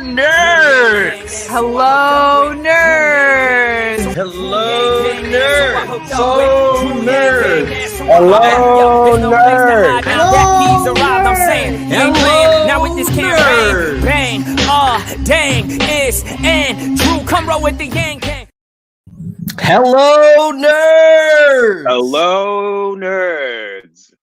nerds! Hello, nerds! Hello, nerds! So nerds! Hello, nerds! Now with this campaign, bang, dang, is and Drew, come roll with the Yang Gang. Hello, nerds! Hello, nerds!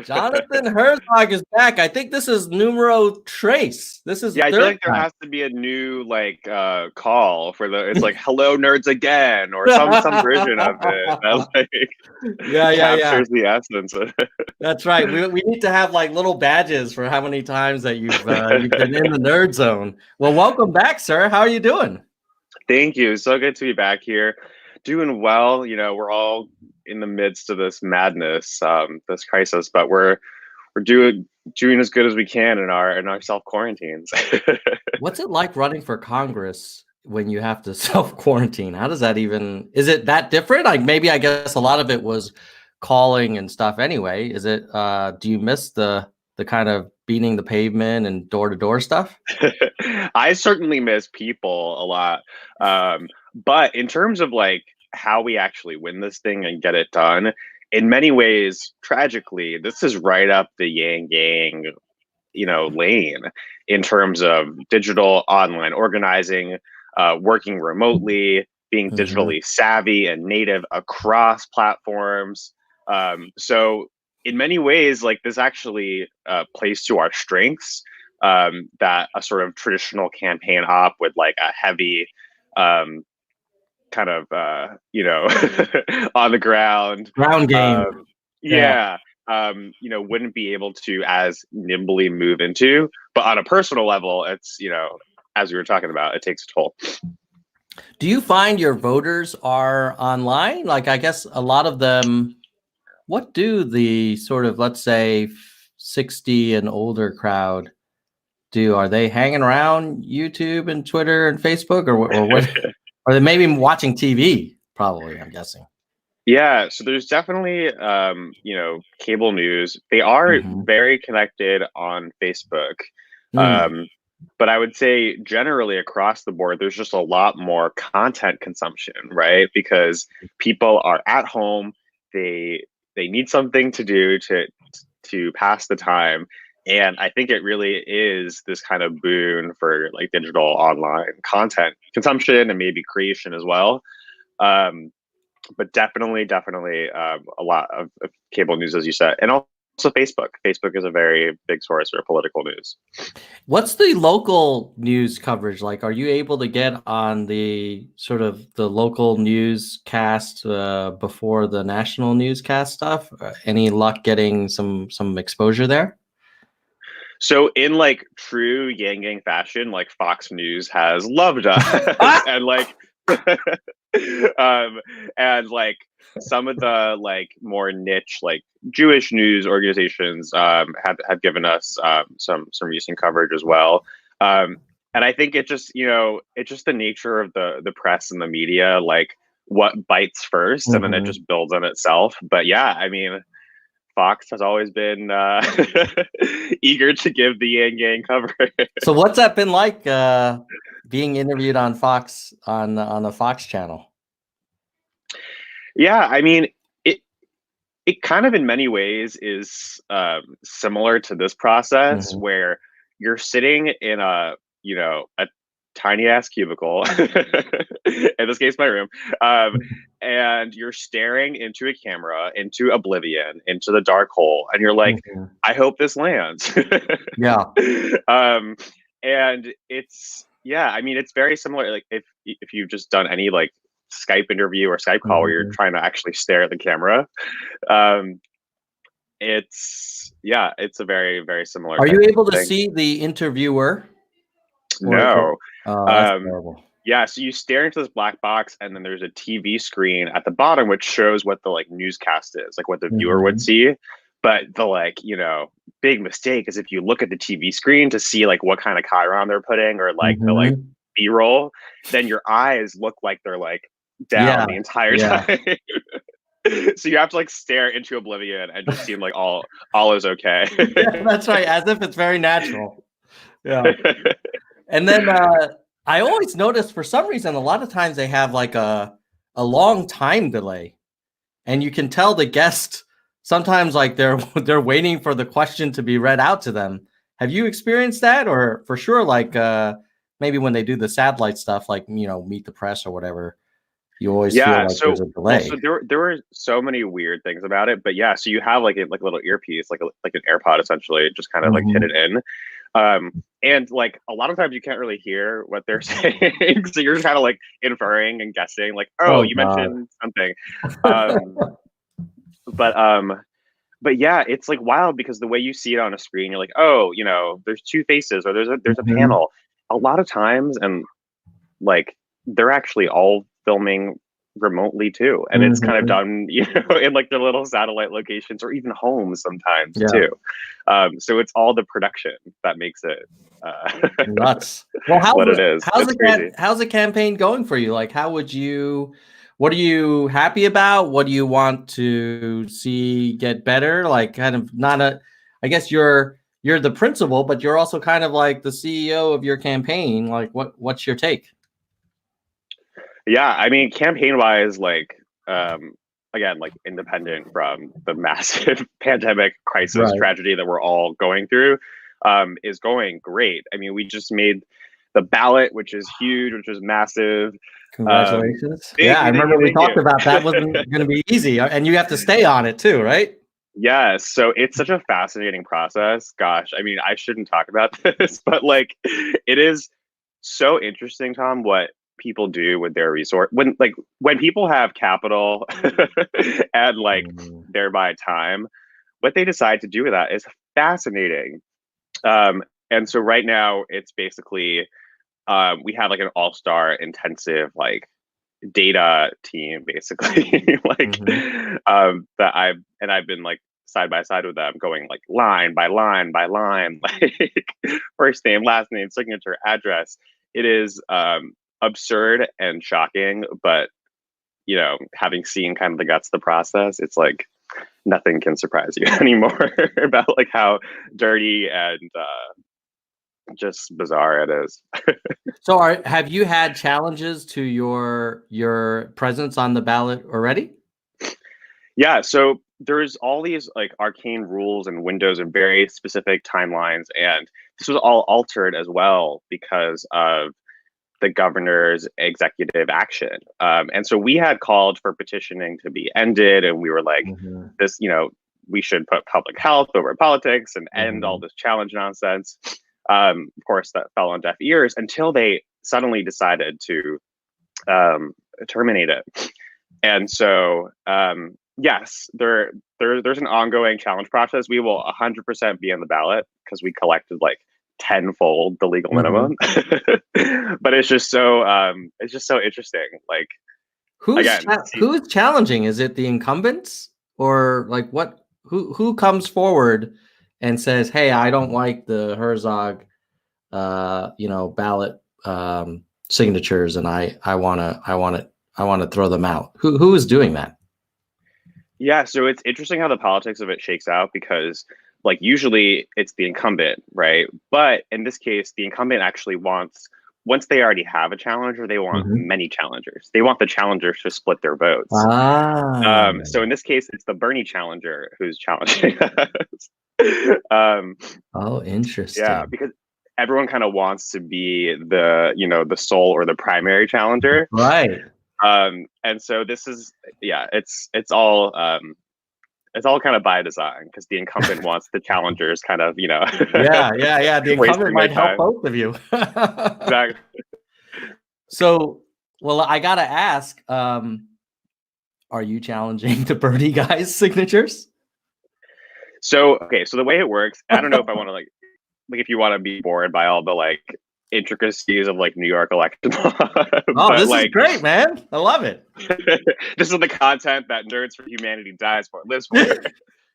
Jonathan Herzog is back. I think this is numero trace. This is I feel like there has to be a new call for it's like hello nerds again or some version of it that captures the essence of it. That's right. We need to have like little badges for how many times that you've been in the nerd zone. Well, welcome back, sir. How are you doing? Thank you. So good to be back here. Doing well. You know, we're all in the midst of this madness, this crisis, but we're doing as good as we can in our self quarantines. What's it like running for Congress when you have to self quarantine? How does that is it that different? Like maybe I guess a lot of it was calling and stuff anyway. Is it do you miss the kind of beating the pavement and door to door stuff? I certainly miss people a lot. But in terms of like how we actually win this thing and get it done, in many ways, tragically, this is right up the Yang Gang, lane in terms of digital online organizing, working remotely, being digitally savvy and native across platforms. So in many ways, like this actually plays to our strengths, that a sort of traditional campaign op with like a heavy kind of on the ground game wouldn't be able to as nimbly move into. But on a personal level, it's as we were talking about, it takes a toll. Do you find your voters are online? Like I guess a lot of them, what do the sort of, let's say 60 and older crowd do? Are they hanging around YouTube and Twitter and Facebook or what? Or they maybe watching TV, probably, I'm guessing. Yeah, so there's definitely, cable news. They are very connected on Facebook. But I would say generally across the board, there's just a lot more content consumption, right? Because people are at home, they need something to do to pass the time. And I think it really is this kind of boon for like digital online content consumption and maybe creation as well. But definitely a lot of cable news, as you said. And also Facebook. Facebook is a very big source for political news. What's the local news coverage like? Are you able to get on the sort of the local newscast before the national newscast stuff? Any luck getting some exposure there? So in like true Yang Gang fashion, like Fox News has loved us and like and like some of the like more niche like Jewish news organizations have given us some recent coverage as well. And I think it's just the nature of the press and the media, like what bites first and then it just builds on itself. But yeah, I mean, Fox has always been eager to give the Yang Gang coverage. So what's that been like being interviewed on Fox on the Fox channel? Yeah, I mean, it kind of in many ways is similar to this process where you're sitting in a tiny ass cubicle, in this case my room, and you're staring into a camera, into oblivion, into the dark hole, and you're like, I hope this lands. Yeah. And it's I mean, it's very similar, like if you've just done any like Skype interview or Skype call where you're trying to actually stare at the camera. It's a very, very similar. Are you able to see the interviewer? No. That's terrible. Yeah, so you stare into this black box and then there's a TV screen at the bottom which shows what the like newscast is, like what the viewer would see. But the big mistake is if you look at the TV screen to see like what kind of chyron they're putting or like the like B-roll, then your eyes look like they're like down the entire time. So you have to like stare into oblivion and just seem like all is okay. Yeah, that's right, as if it's very natural. Yeah. And then I always notice for some reason, a lot of times they have like a long time delay, and you can tell the guest sometimes like they're waiting for the question to be read out to them. Have you experienced that? Or for sure, like maybe when they do the satellite stuff, like, you know, Meet the Press or whatever, you always feel like there's a delay. So there were so many weird things about it, but yeah, so you have like a little earpiece, like an AirPod essentially, just kind of like hit it in. And like a lot of times you can't really hear what they're saying, so you're just kind of like inferring and guessing, like, oh, you mentioned something. But yeah, it's like wild because the way you see it on a screen, you're like, oh, you know, there's two faces or there's a panel. A lot of times, and like they're actually all filming remotely too, and it's kind of done, you know, in like their little satellite locations or even homes sometimes too. So it's all the production that makes it nuts. Well, what it is. How's the campaign going for you? Like, what are you happy about? What do you want to see get better? Like, kind of I guess you're the principal, but you're also kind of like the CEO of your campaign. Like, what's your take? Yeah, I mean, campaign wise, like, again, like independent from the massive pandemic crisis tragedy that we're all going through, is going great. I mean, we just made the ballot, which is huge, which is massive. Congratulations. I remember we talked about that wasn't going to be easy, and you have to stay on it too, right? Yes. So it's such a fascinating process. Gosh, I mean, I shouldn't talk about this, but like, it is so interesting, Tom, what people do with their resource when people have capital and like thereby time, what they decide to do with that is fascinating. And so right now it's basically we have like an all-star intensive like data team basically that I've been like side by side with them, going like line by line by line, like first name, last name, signature, address. It is absurd and shocking, but you know, having seen kind of the guts of the process, it's like nothing can surprise you anymore about like how dirty and just bizarre it is. So have you had challenges to your presence on the ballot already? Yeah, so there's all these like arcane rules and windows and very specific timelines, and this was all altered as well because of the governor's executive action. And so we had called for petitioning to be ended, and we were like, this, you know, we should put public health over politics and end all this challenge nonsense. Of course, that fell on deaf ears until they suddenly decided to terminate it. And so, yes, there's an ongoing challenge process. We will 100% be on the ballot because we collected like tenfold the legal minimum. But it's just so interesting. Like, who's challenging? Is it the incumbents, or like what? Who comes forward and says, "Hey, I don't like the Herzog, ballot signatures, and I want to throw them out." Who is doing that? Yeah, so it's interesting how the politics of it shakes out, because like usually it's the incumbent, right? But in this case, the incumbent actually wants, once they already have a challenger, they want many challengers. They want the challengers to split their votes. So in this case, it's the Bernie challenger who's challenging us. Oh, interesting. Yeah, because everyone kind of wants to be the, you know, the sole or the primary challenger. Right. And so this is, yeah, it's all kind of by design, because the incumbent wants the challengers kind of, you know. Yeah. The incumbent might help both of you. Exactly. So, well, I gotta ask, are you challenging the Bernie guys' signatures? So, okay, so the way it works, I don't know if I want to like if you want to be bored by all the like intricacies of like New York election law. Oh, this is great, man. I love it. This is the content that Nerds for Humanity dies for, lives for.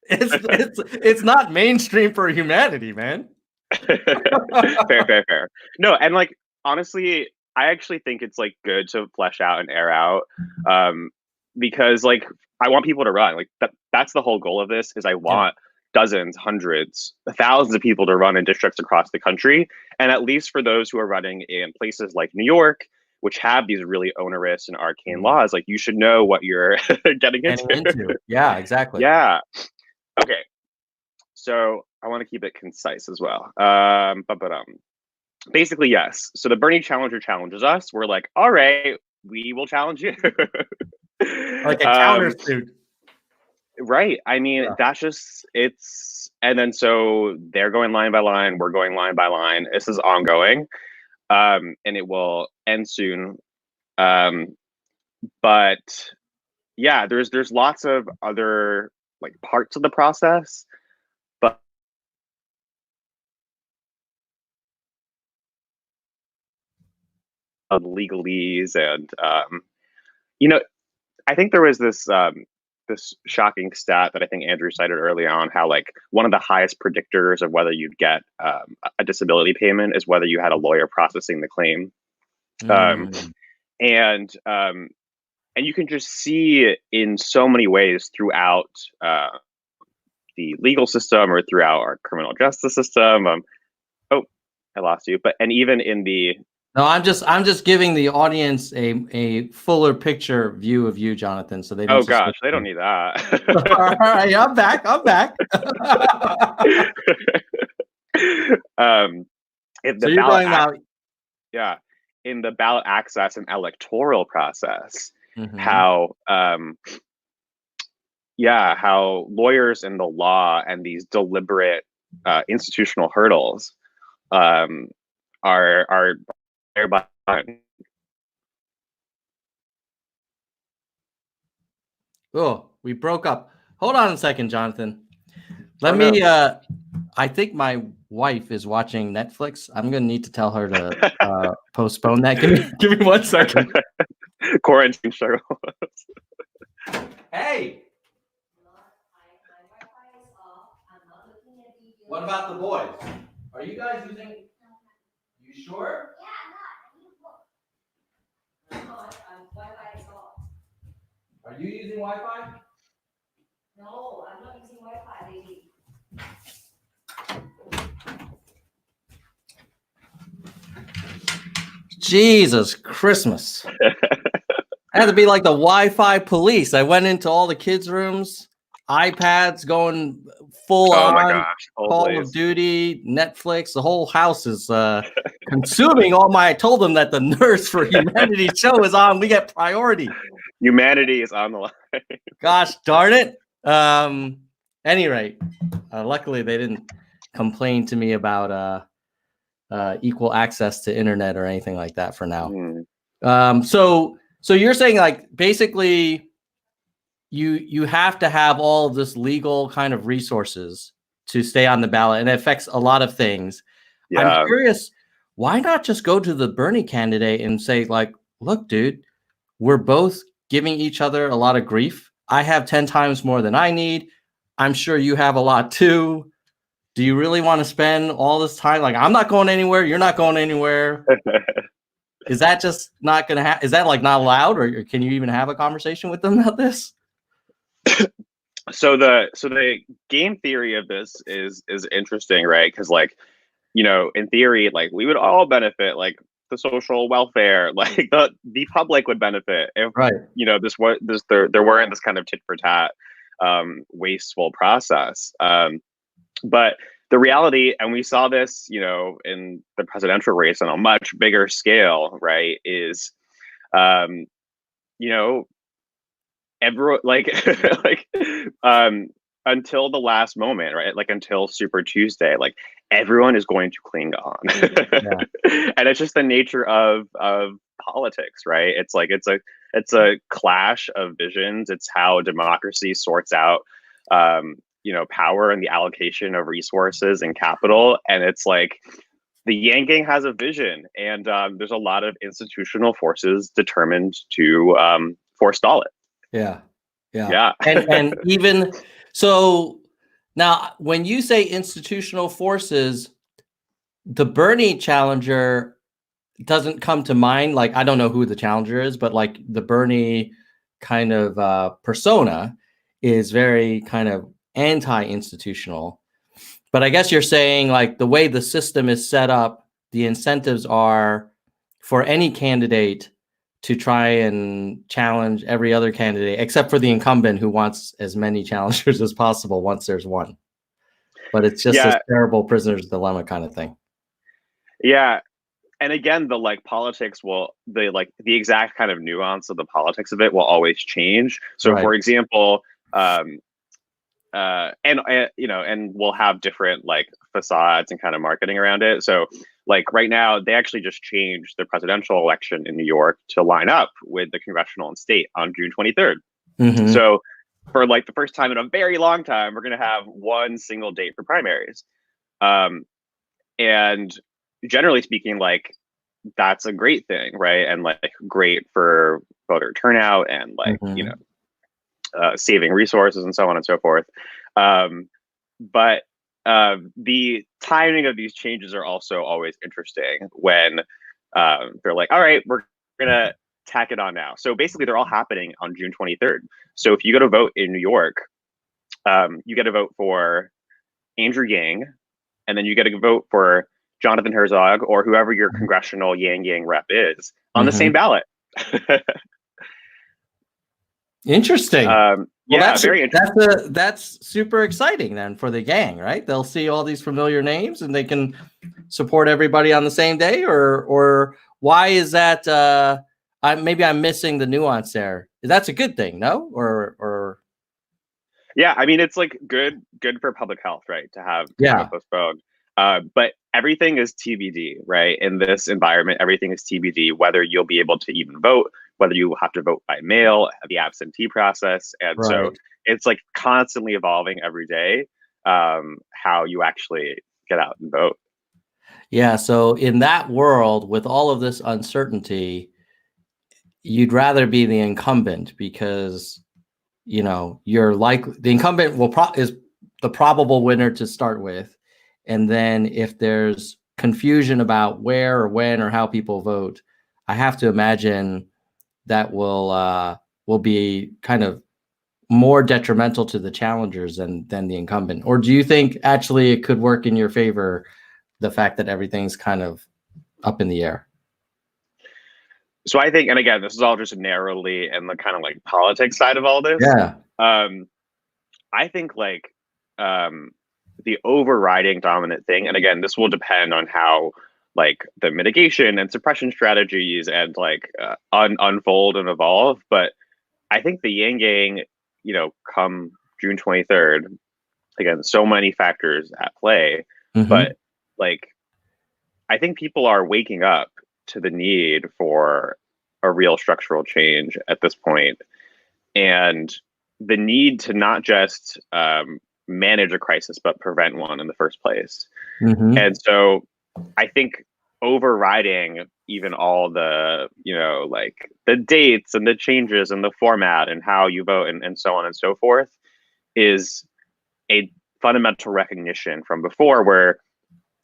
It's not mainstream for humanity, man. Fair. No, and like honestly, I actually think it's like good to flesh out and air out, because like I want people to run. Like that's the whole goal of this. Is I want dozens, hundreds, thousands of people to run in districts across the country. And at least for those who are running in places like New York, which have these really onerous and arcane laws, like you should know what you're getting into. Yeah, exactly. Yeah. Okay. So I want to keep it concise as well. Basically, yes. So the Bernie challenger challenges us. We're like, all right, we will challenge you. Like a countersuit. Right. I mean, that's just, and then so they're going line by line. We're going line by line. This is ongoing. And it will end soon. But yeah, there's lots of other like parts of the process, but of legalese and I think there was this shocking stat that I think Andrew cited early on, how like one of the highest predictors of whether you'd get a disability payment is whether you had a lawyer processing the claim. And you can just see it in so many ways throughout the legal system or throughout our criminal justice system. Oh, I lost you. And even in the No, I'm just giving the audience a fuller picture view of you, Jonathan. So they don't. Oh gosh, they don't need that. All right, I'm back. If so the you're ballot talking about in the ballot access and electoral process, how lawyers and the law and these deliberate institutional hurdles are thereby. Oh, we broke up. Hold on a second, Jonathan. Let me. I think my wife is watching Netflix. I'm gonna need to tell her to postpone that. Give me 1 second. Quarantine struggles. Hey. What about the boys? Are you guys using? You sure? Are you using Wi-Fi? No, I'm not using Wi-Fi, baby. Jesus Christmas. I had to be like the Wi-Fi police. I went into all the kids' rooms, iPads going full on. My gosh. Call of Duty, Netflix. The whole house is consuming all my. I told them that the Nurse for Humanity show is on. We get priority. Humanity is on the line. Gosh darn it. Any rate, luckily they didn't complain to me about equal access to internet or anything like that for now. So you're saying like basically you have to have all of this legal kind of resources to stay on the ballot, and it affects a lot of things. I'm curious, why not just go to the Bernie candidate and say like, look, dude, we're both giving each other a lot of grief. I have 10 times more than I need. I'm sure you have a lot too. Do you really want to spend all this time? Like, I'm not going anywhere. You're not going anywhere. Is that just not going to happen? Is that like not allowed, or can you even have a conversation with them about this? So the game theory of this is interesting, right? Because like, in theory, like we would all benefit, like the social welfare, like the public would benefit if there weren't this kind of tit for tat wasteful process. But the reality, and we saw this, in the presidential race on a much bigger scale, right, is, everyone until the last moment, right? Like until Super Tuesday, like everyone is going to cling on. And it's just the nature of politics, right? It's like it's a clash of visions. It's how democracy sorts out power and the allocation of resources and capital. And it's like the yanking has a vision, and there's a lot of institutional forces determined to forestall it. Yeah. And even so, now when you say institutional forces, the Bernie challenger doesn't come to mind. Like, I don't know who the challenger is, but like the Bernie kind of persona is very kind of anti-institutional. But I guess you're saying like the way the system is set up, the incentives are for any candidate to try and challenge every other candidate, except for the incumbent who wants as many challengers as possible once there's one. But it's just a terrible prisoner's dilemma kind of thing. Yeah. And again, the like politics the exact kind of nuance of the politics of it will always change. So Right. for example, and we'll have different like facades and kind of marketing around it. So like right now, they actually just changed the presidential election in New York to line up with the congressional and state on June 23rd. Mm-hmm. So for like the first time in a very long time, we're going to have one single date for primaries. And generally speaking, like that's a great thing, right? And like great for voter turnout and like, saving resources and so on and so forth. But the timing of these changes are also always interesting when they're like, all right, we're gonna tack it on now. So basically they're all happening on June 23rd. So if you go to vote in New York, you get to vote for Andrew Yang, and then you get to vote for Jonathan Herzog or whoever your congressional Yang rep is on the same ballot. Interesting. Well, very interesting. That's super exciting then for the gang, right? They'll see all these familiar names and they can support everybody on the same day, or why is that? Maybe I'm missing the nuance there. That's a good thing, no? Or yeah, I mean it's like good for public health, right? To have postponed. But everything is TBD, right? In this environment, everything is TBD, whether you'll be able to even vote, whether you will have to vote by mail, the absentee process. And so it's like constantly evolving every day, how you actually get out and vote. Yeah. So in that world, with all of this uncertainty, you'd rather be the incumbent because, you're like the incumbent is the probable winner to start with. And then if there's confusion about where or when or how people vote, I have to imagine that will be kind of more detrimental to the challengers than the incumbent. Or do you think actually it could work in your favor, the fact that everything's kind of up in the air? So I think, and again, this is all just narrowly in the kind of like politics side of all this. Yeah. I think like the overriding dominant thing, and again, this will depend on how like the mitigation and suppression strategies and like unfold and evolve. But I think the Yang Gang, come June 23rd, again, so many factors at play, but like, I think people are waking up to the need for a real structural change at this point, and the need to not just manage a crisis, but prevent one in the first place. And so I think overriding even all the, like the dates and the changes and the format and how you vote and so on and so forth is a fundamental recognition from before where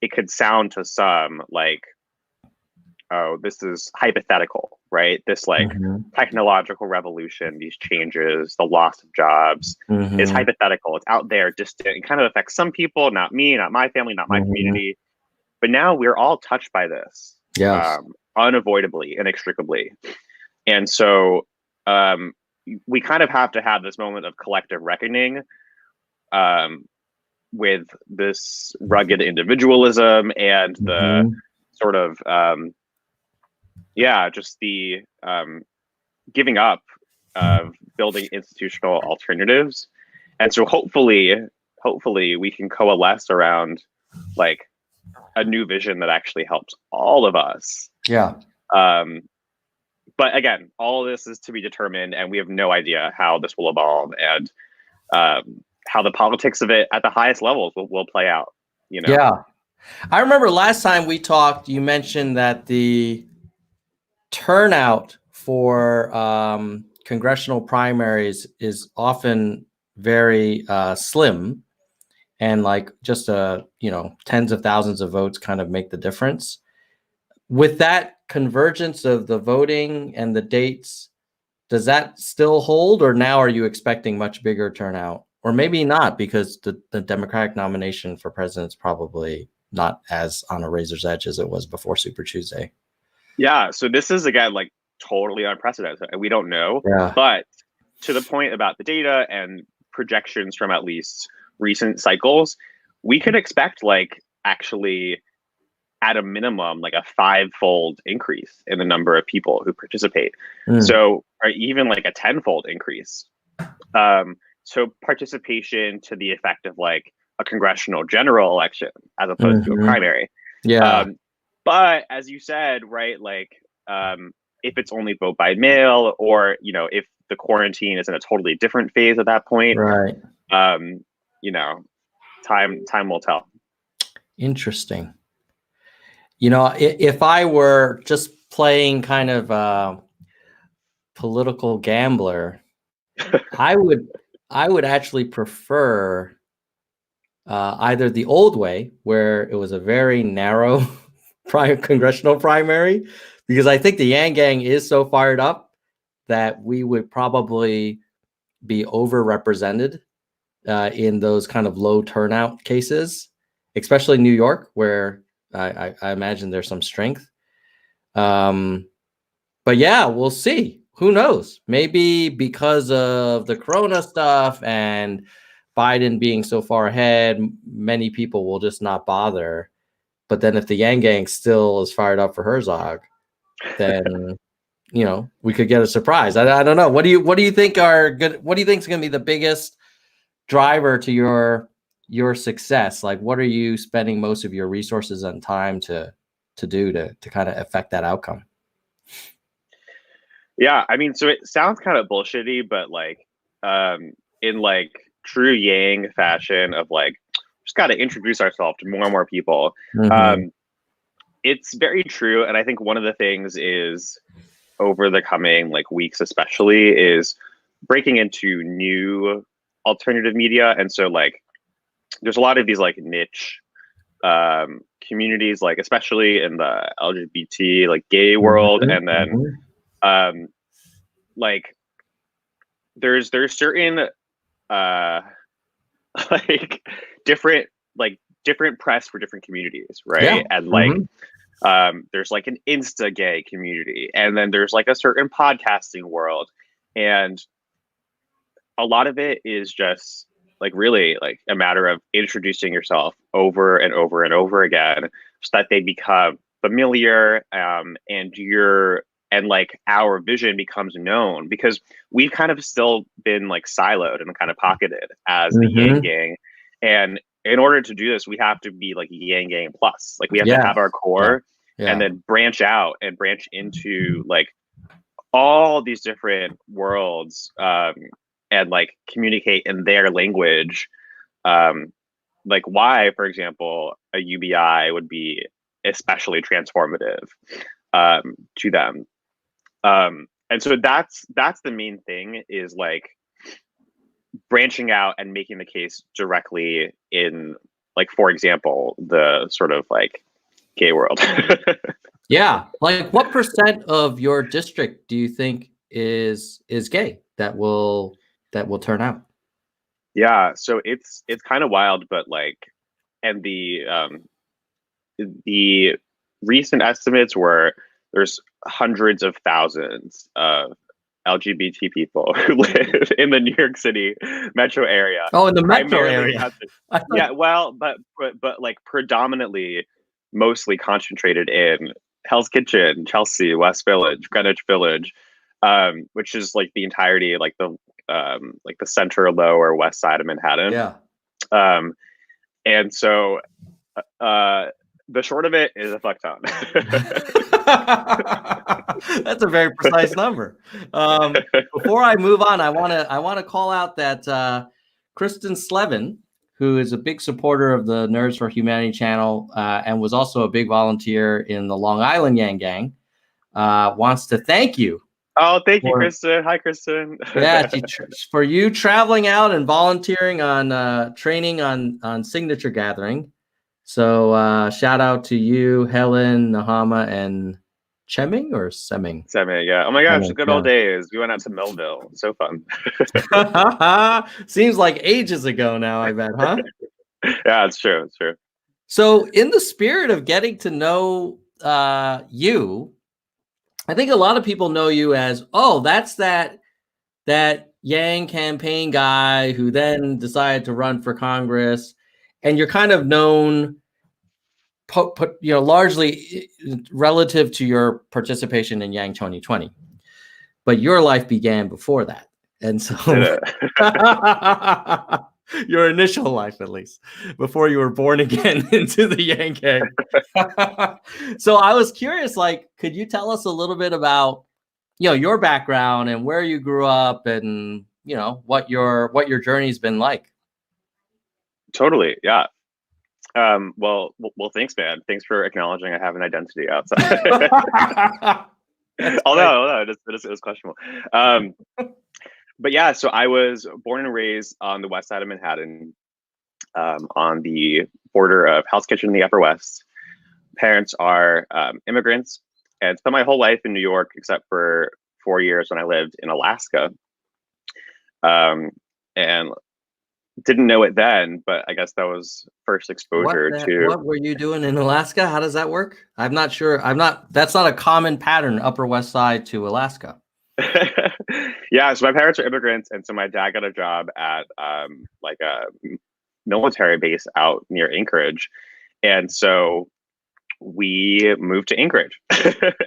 it could sound to some like, oh, this is hypothetical, right? This like technological revolution, these changes, the loss of jobs is hypothetical. It's out there, distant. It kind of affects some people, not me, not my family, not my community. But now we're all touched by this, unavoidably, inextricably. And so we kind of have to have this moment of collective reckoning with this rugged individualism and the sort of just the giving up of building institutional alternatives. And so hopefully we can coalesce around like a new vision that actually helps all of us. Yeah. But again, all of this is to be determined, and we have no idea how this will evolve and how the politics of it at the highest levels will play out. Yeah. I remember last time we talked, you mentioned that the turnout for congressional primaries is often very slim, and like just tens of thousands of votes kind of make the difference. With that convergence of the voting and the dates, does that still hold, or now are you expecting much bigger turnout or maybe not, because the Democratic nomination for president is probably not as on a razor's edge as it was before Super Tuesday. Yeah. So this is, again, like totally unprecedented. We don't know. Yeah. But to the point about the data and projections from at least recent cycles, we could expect like actually at a minimum like a 5-fold increase in the number of people who participate. So, or even like a 10-fold increase. So participation to the effect of like a congressional general election as opposed to a primary. Yeah. But as you said, right, like if it's only vote by mail, or you know, if the quarantine is in a totally different phase at that point, Right. you know, time will tell. Interesting. You know, if I were just playing kind of political gambler, I would actually prefer either the old way, where it was a very narrow congressional primary, because I think the Yang Gang is so fired up that we would probably be overrepresented in those kind of low turnout cases, especially New York, where I imagine there's some strength. But yeah, we'll see. Who knows? Maybe because of the Corona stuff and Biden being so far ahead, many people will just not bother. But then if the Yang Gang still is fired up for Herzog, then you know, we could get a surprise. I don't know. What do you think are good? What do you think is going to be the biggest driver to your success? Like, what are you spending most of your resources and time to do to kind of affect that outcome? Yeah, I mean, so it sounds kind of bullshitty, but like in like true Yang fashion of like, just got to introduce ourselves to more and more people. It's very true. And I think one of the things is over the coming like weeks, especially, is breaking into new alternative media. And so like, there's a lot of these like niche communities, like especially in the LGBT, like gay world. And then like there's certain like different press for different communities, right? Yeah. And like there's like an insta gay community, and then there's like a certain podcasting world, and a lot of it is just like really like a matter of introducing yourself over and over and over again, so that they become familiar, and like our vision becomes known, because we've kind of still been like siloed and kind of pocketed as the Yang Gang. And in order to do this, we have to be like Yang Gang plus. Like we have to have our core and then branch out and branch into like all these different worlds, and like communicate in their language. Like why, for example, a UBI would be especially transformative to them. And so that's the main thing, is like branching out and making the case directly in, like, for example, the sort of like gay world. Yeah. Like what % of your district do you think is gay that will turn out? Yeah. So it's kind of wild, but like, and the recent estimates were there's hundreds of thousands of LGBT people who live in the New York City metro area. Oh, in the metro area. Yeah, well, but like predominantly, mostly concentrated in Hell's Kitchen, Chelsea, West Village, Greenwich Village, which is like the entirety, like the center, lower west side of Manhattan. Yeah. And so the short of it is a fuck ton. That's a very precise number. Before I move on, I want to call out that Kristen Slevin, who is a big supporter of the Nerds for Humanity channel and was also a big volunteer in the Long Island Yang Gang, wants to thank you. Oh, thank you, Kristen. Hi, Kristen. Yeah, for you traveling out and volunteering on training on signature gathering. So shout out to you, Helen, Nahama, and Chemming or Semming? Semi, yeah. Oh my gosh, the Semming, good old days. We went out to Millville. So fun. Seems like ages ago now, I bet, huh? Yeah, it's true. It's true. So, in the spirit of getting to know you, I think a lot of people know you as, oh, that's that Yang campaign guy who then decided to run for Congress, and you're kind of known, largely relative to your participation in Yang 2020. But your life began before that, and so your initial life, at least, before you were born again into the Yang gang. So I was curious, like, could you tell us a little bit about, your background and where you grew up, and what your journey's been like? Totally, yeah. Well, thanks, man. Thanks for acknowledging I have an identity outside. Although it is questionable. But yeah, so I was born and raised on the west side of Manhattan, on the border of Hell's Kitchen in the Upper West. Parents are immigrants, and spent my whole life in New York except for 4 years when I lived in Alaska. And didn't know it then, but I guess that was first exposure to. What were you doing in Alaska? How does that work? I'm not sure. That's not a common pattern, Upper West Side to Alaska. Yeah, so my parents are immigrants, and so my dad got a job at like a military base out near Anchorage, and so we moved to Anchorage,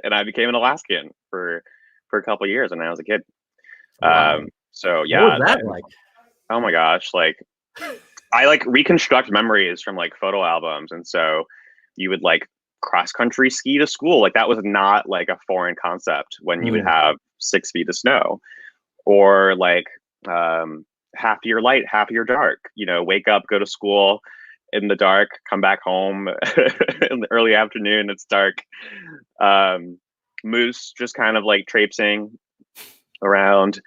and I became an Alaskan for a couple of years when I was a kid. Wow. So yeah, what was that like? Oh my gosh, like I like reconstruct memories from like photo albums, and so you would like cross country ski to school. Like that was not like a foreign concept when you would have 6 feet of snow, or like half your light, half your dark. Wake up, go to school in the dark, come back home in the early afternoon. It's dark. Moose just kind of like traipsing around.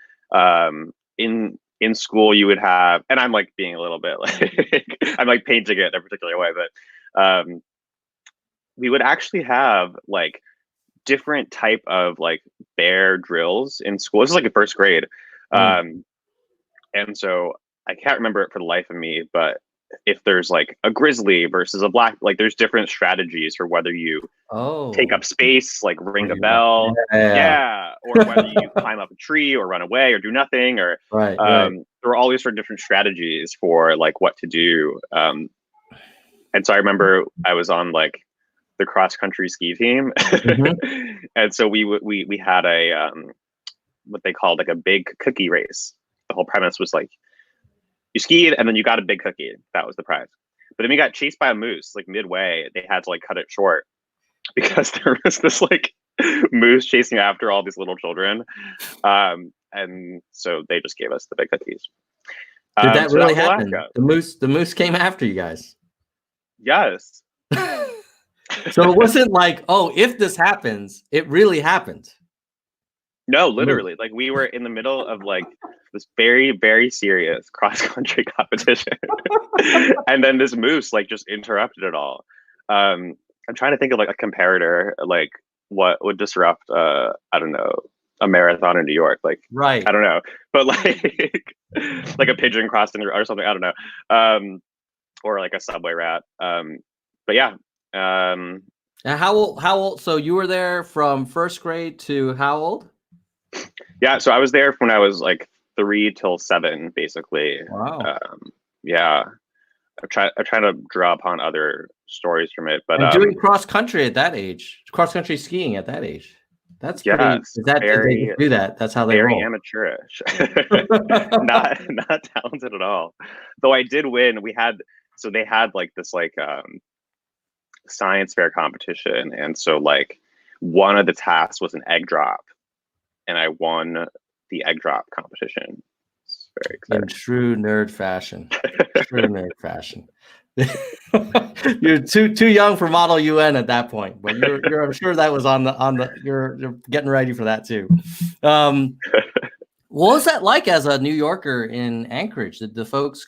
In school, you would have, and I'm like being a little bit like I'm like painting it in a particular way, but we would actually have like different type of like bear drills in school. This is like in first grade. And so I can't remember it for the life of me, but if there's like a grizzly versus a black, like there's different strategies for whether you take up space, like ring a bell, or whether you climb up a tree or run away or do nothing, or right. There were all these sort of different strategies for like what to do. And so I remember I was on like the cross country ski team, and so we had a what they called like a big cookie race. The whole premise was like you skied and then you got a big cookie. That was the prize. But then we got chased by a moose like midway. They had to like cut it short because there was this like moose chasing after all these little children. And so they just gave us the big cookies. Did that really happen? The moose came after you guys. Yes. So it wasn't like, oh, if this happens, it really happened. No, literally. Like we were in the middle of like this very, very serious cross-country competition. And then this moose like just interrupted it all. I'm trying to think of like a comparator, like what would disrupt I don't know, a marathon in New York. Like right. I don't know. But like a pigeon crossing or something. I don't know. Or like a subway rat. But yeah. And how old? So you were there from first grade to how old? Yeah, so I was there when I was like 3 till 7, basically. Wow. Yeah, I'm trying to draw upon other stories from it, but doing cross country at that age, cross country skiing at that age, that's pretty. Is that they do that? That's how they very roll. Amateurish, not talented at all. Though I did win. They had like this like science fair competition, and so like one of the tasks was an egg drop. And I won the egg drop competition. It's very exciting. In true nerd fashion. You're too young for Model UN at that point, but I'm sure that was on the you're getting ready for that too. What was that like as a New Yorker in Anchorage? Did the folks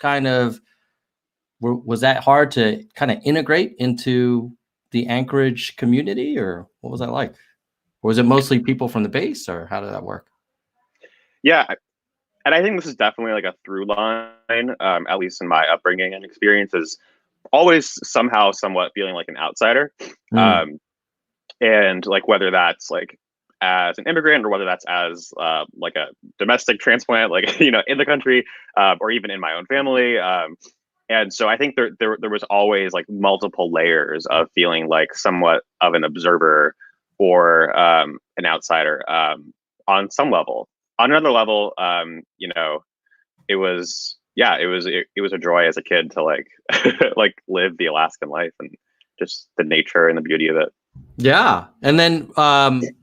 was that hard to kind of integrate into the Anchorage community, or what was that like? Or was it mostly people from the base, or how did that work? Yeah, and I think this is definitely like a through line, at least in my upbringing and experiences. Always somehow, somewhat feeling like an outsider, and like whether that's like as an immigrant or whether that's as like a domestic transplant, like in the country, or even in my own family. And so I think there was always like multiple layers of feeling like somewhat of an observer or an outsider on some level. On another level, it was it was a joy as a kid to like like live the Alaskan life and just the nature and the beauty of it. Yeah. And then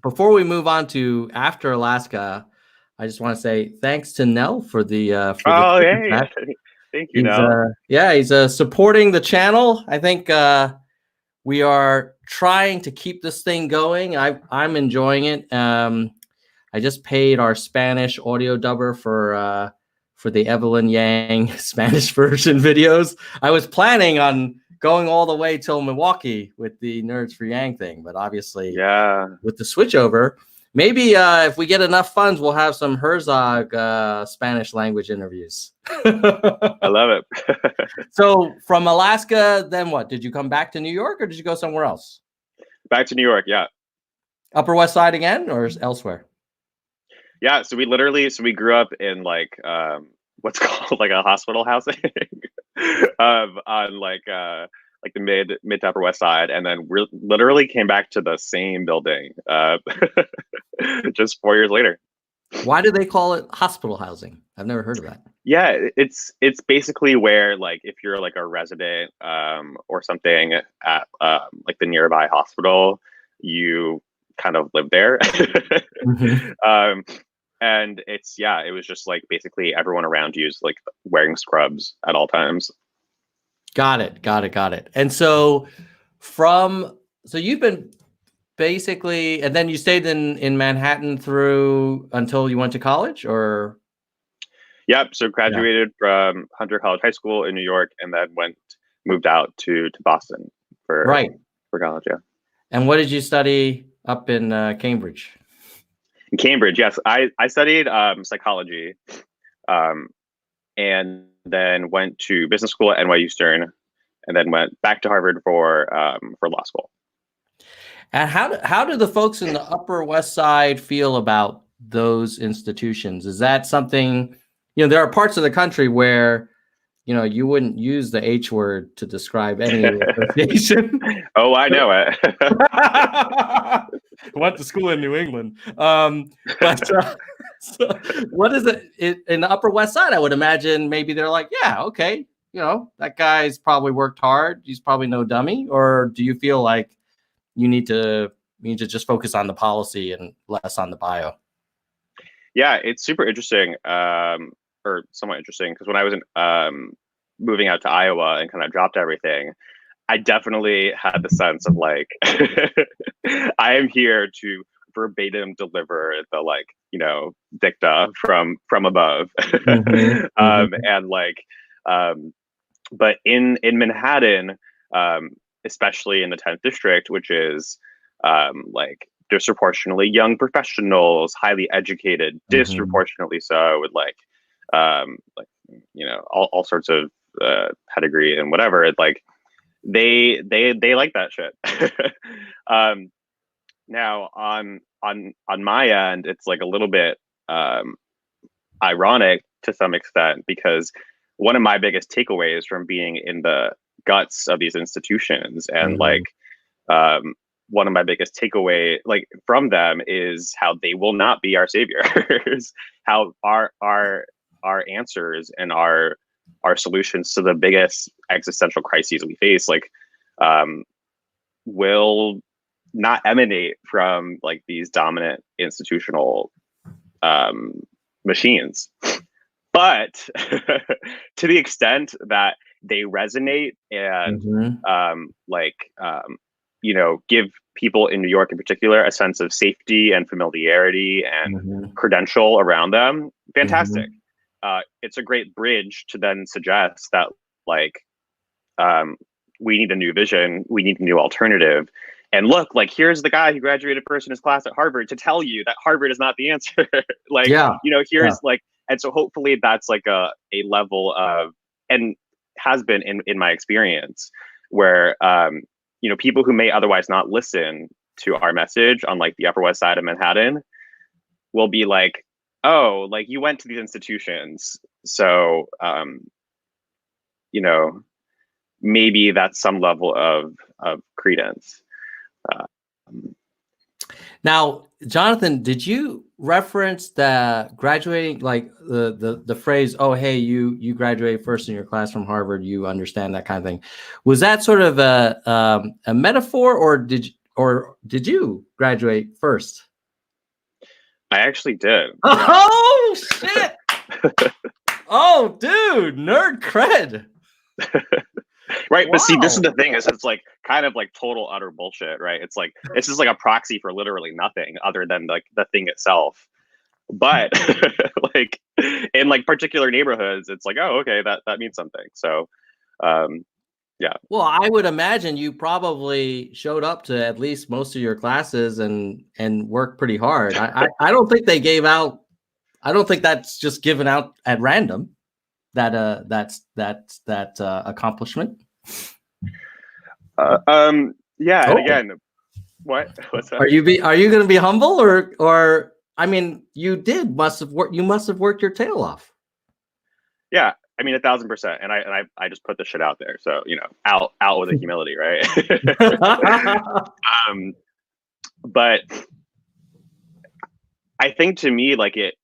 before we move on to after Alaska, I just want to say thanks to Nell for the Oh, yeah. Thank you, Nell. He's supporting the channel. I think we are trying to keep this thing going. I'm enjoying it. I just paid our Spanish audio dubber for the Evelyn Yang Spanish version videos. I was planning on going all the way till Milwaukee with the Nerds for Yang thing, but obviously, with the switchover, maybe if we get enough funds, we'll have some Herzog Spanish language interviews. I love it. So from Alaska, then what? Did you come back to New York, or did you go somewhere else? Back to New York, yeah. Upper West Side again, or elsewhere? Yeah, so we grew up in like what's called like a hospital housing on like the mid to Upper West Side, and then we literally came back to the same building just 4 years later. Why do they call it hospital housing? I've never heard of that. Yeah, it's basically where like if you're like a resident or something at like the nearby hospital, you kind of live there. And it was just like basically everyone around you is like wearing scrubs at all times. Got it. And so you've been basically, and then you stayed in Manhattan until you went to college, or? Yep. So graduated from Hunter College High School in New York, and then moved out to Boston for college. Yeah. And what did you study up in Cambridge? In Cambridge, yes, I studied psychology, and then went to business school at NYU Stern, and then went back to Harvard for law school. And how do the folks in the Upper West Side feel about those institutions? Is that something, there are parts of the country where, you wouldn't use the H word to describe any association. Oh, I know it. Went to school in New England. But so what is it in the Upper West Side? I would imagine maybe they're like, yeah, okay, that guy's probably worked hard. He's probably no dummy. Or do you feel like you need to just focus on the policy and less on the bio? Yeah, it's super interesting, or somewhat interesting, because when I was moving out to Iowa and kind of dropped everything, I definitely had the sense of like, I am here to verbatim deliver the like, dicta from above. And like, but in Manhattan, especially in the 10th district, which is like disproportionately young professionals, highly educated, disproportionately so, with like all sorts of pedigree and whatever. It's like they like that shit. Now on my end, it's like a little bit ironic to some extent, because one of my biggest takeaways from being in the guts of these institutions and like one of my biggest takeaway like from them is how they will not be our saviors. How our answers and our solutions to the biggest existential crises we face like will not emanate from like these dominant institutional machines. But to the extent that they resonate and give people in New York in particular a sense of safety and familiarity and credential around them, fantastic. It's a great bridge to then suggest that like we need a new vision, we need a new alternative, and look, like, here's the guy who graduated first in his class at Harvard to tell you that Harvard is not the answer. Like, here's like, and so hopefully that's like a level of, and has been in my experience, where people who may otherwise not listen to our message on like the Upper West Side of Manhattan will be like, oh, like you went to these institutions, so maybe that's some level of credence. Now, Jonathan, did you reference the graduating, like the phrase, "Oh, hey, you graduated first in your class from Harvard, you understand," that kind of thing? Was that sort of a metaphor, or did you graduate first? I actually did. Oh shit! Oh, dude, nerd cred. Right. Wow. But see, this is the thing, is it's like kind of like total utter bullshit, right? It's like, it's just like a proxy for literally nothing other than like the thing itself. But like in like particular neighborhoods, it's like, oh, okay, that means something. So yeah. Well, I would imagine you probably showed up to at least most of your classes and worked pretty hard. I don't think they gave out, I don't think that's just given out at random. That accomplishment. Yeah, and again, what's that? Are you going to be humble, or I mean, you must have worked your tail off. Yeah, I mean 1,000%, and I just put the shit out there, so out with the humility, right? But I think to me, like it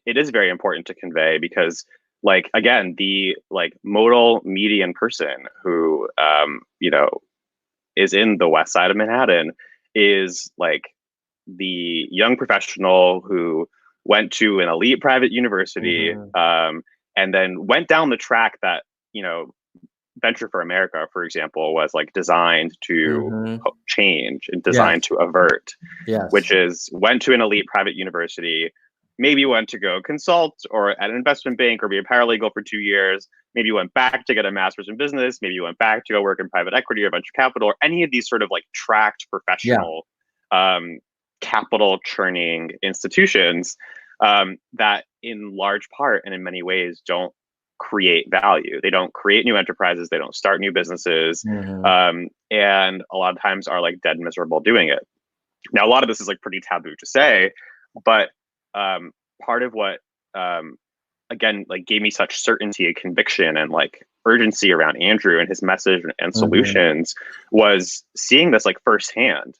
is very important to convey, because like, again, the like modal median person who is in the West Side of Manhattan is like the young professional who went to an elite private university, and then went down the track that Venture for America, for example, was like designed to change and designed to avert. Which is, went to an elite private university, maybe went to go consult or at an investment bank or be a paralegal for 2 years. Maybe went back to get a master's in business. Maybe went back to go work in private equity or venture capital, or any of these sort of like tracked professional capital churning institutions that in large part and in many ways don't create value. They don't create new enterprises. They don't start new businesses. And a lot of times are like dead miserable doing it. Now, a lot of this is like pretty taboo to say, but part of what again like gave me such certainty and conviction and like urgency around Andrew and his message and solutions was seeing this like firsthand,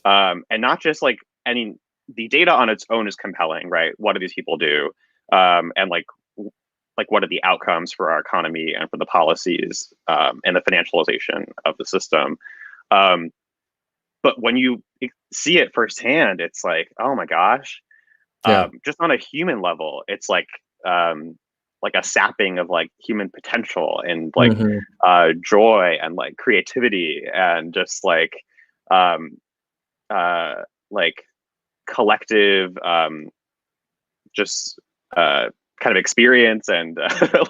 and not just like any, the data on its own is compelling, right? What do these people do, and like what are the outcomes for our economy and for the policies and the financialization of the system. But when you see it firsthand, it's like, oh my gosh. Just on a human level, it's like a sapping of like human potential and like joy and like creativity and just like collective just kind of experience and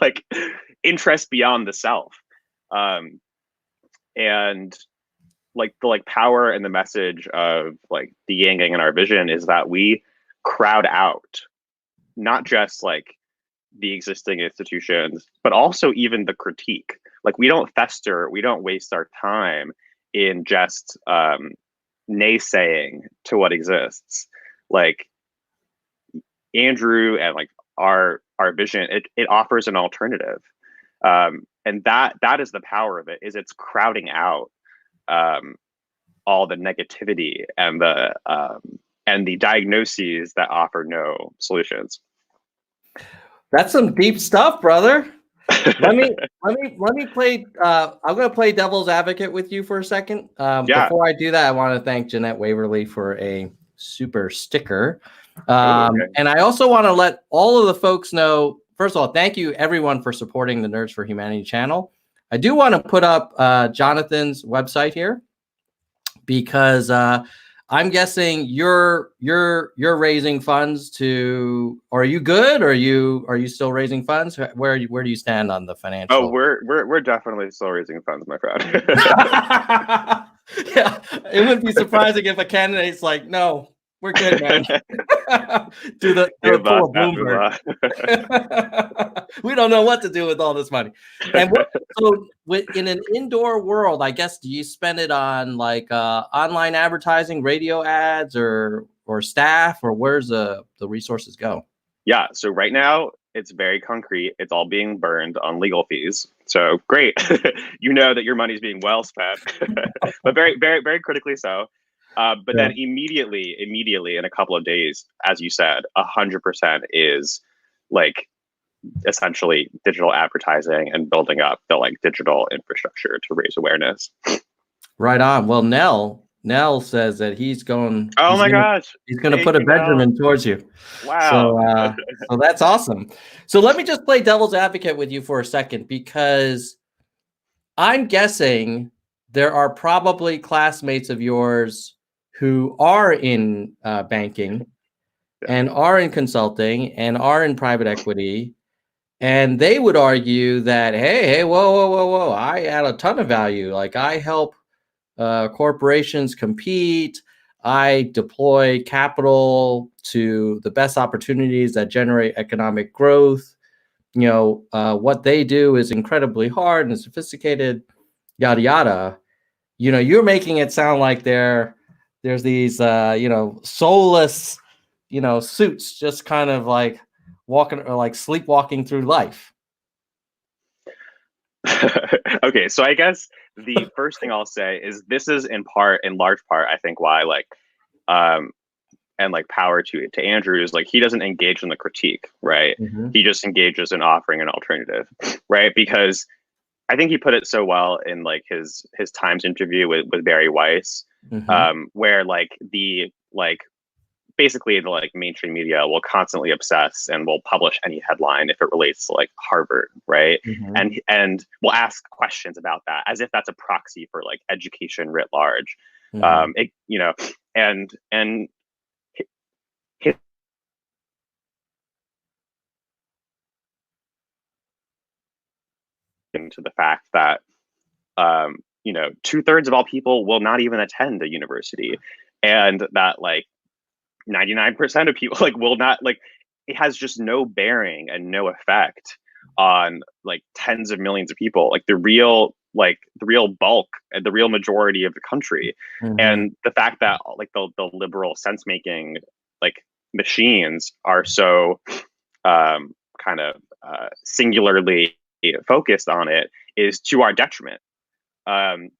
like interest beyond the self. And like the like power and the message of like the yin yang in our vision is that we crowd out not just like the existing institutions, but also even the critique. Like we don't fester, we don't waste our time in just naysaying to what exists. Like Andrew and like our vision, it offers an alternative, and that is the power of it. Is it's crowding out all the negativity and the diagnoses that offer no solutions. That's some deep stuff, brother. let me play. I'm going to play devil's advocate with you for a second. Before I do that, I want to thank Jeanette Waverly for a super sticker. And I also want to let all of the folks know, first of all, thank you everyone for supporting the Nerds for Humanity channel. I do want to put up Jonathan's website here, because I'm guessing you're raising funds to, or are you good? Or are you still raising funds? Where do you stand on the financial? Oh, we're definitely still raising funds, my friend. Yeah, it wouldn't be surprising if a candidate's like, "No, we're good, man." do the pull a Bloomberg. We don't know what to do with all this money. And in an indoor world, I guess, do you spend it on like online advertising, radio ads, or staff, or where's the resources go? Yeah, so right now it's very concrete. It's all being burned on legal fees. So great. You know that your money's being well spent, but very, very, very critically so. But then immediately in a couple of days, as you said, 100% is like essentially digital advertising and building up the like digital infrastructure to raise awareness. Right on. Well, Nell says that he's going. Oh my gosh. He's going to put a Benjamin towards you. Wow. So that's awesome. So let me just play devil's advocate with you for a second, because I'm guessing there are probably classmates of yours who are in banking and are in consulting and are in private equity. And they would argue that, hey, whoa, I add a ton of value. Like, I help corporations compete. I deploy capital to the best opportunities that generate economic growth. What they do is incredibly hard and sophisticated, yada, yada. You're making it sound like there's these, soulless, suits just kind of like walking or like sleepwalking through life. Okay, so I guess the first thing I'll say is this is in large part, I think why and like power to Andrew's, like, he doesn't engage in the critique, right? Mm-hmm. He just engages in offering an alternative, right? Because I think he put it so well in like his Times interview with Barry Weiss, mm-hmm. Where basically the like mainstream media will constantly obsess and will publish any headline if it relates to like Harvard, right? Mm-hmm. And we'll ask questions about that as if that's a proxy for like education writ large. Mm-hmm. And into the fact that 2/3 of all people will not even attend a university, and that like 99% of people like will not, like, it has just no bearing and no effect on like tens of millions of people, like the real bulk and the real majority of the country. Mm-hmm. And the fact that like the liberal sense making like machines are so kind of singularly focused on it is to our detriment. That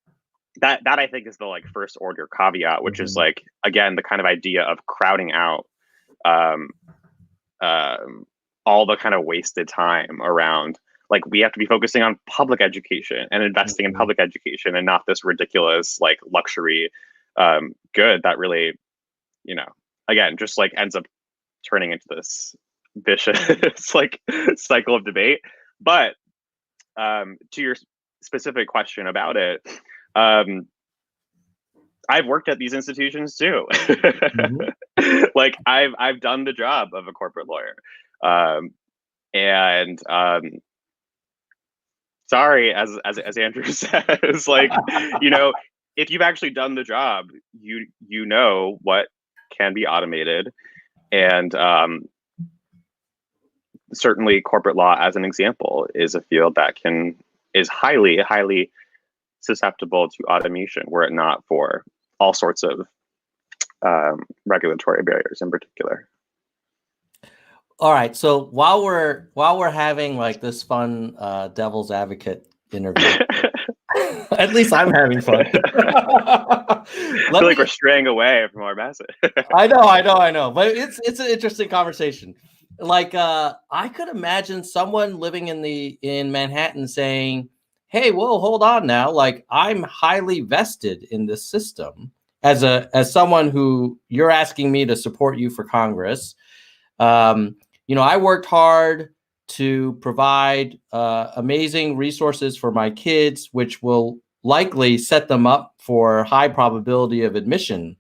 I think is the like first order caveat, which mm-hmm. is like, again, the kind of idea of crowding out all the kind of wasted time around, like, we have to be focusing on public education and investing mm-hmm. in public education, and not this ridiculous like luxury good that really, again, just like ends up turning into this vicious like cycle of debate. But to your specific question about it, I've worked at these institutions too. Mm-hmm. Like I've done the job of a corporate lawyer. Sorry, as Andrew says, like, if you've actually done the job, you know what can be automated. And certainly corporate law, as an example, is a field that is highly, highly susceptible to automation, were it not for all sorts of regulatory barriers in particular. All right, so while we're having like this fun devil's advocate interview, at least I'm having fun. I feel like we're straying away from our message. I know, but it's an interesting conversation. Like, I could imagine someone living in Manhattan saying, hey, whoa, hold on now. Like, I'm highly vested in this system as someone who you're asking me to support you for Congress. I worked hard to provide amazing resources for my kids, which will likely set them up for high probability of admission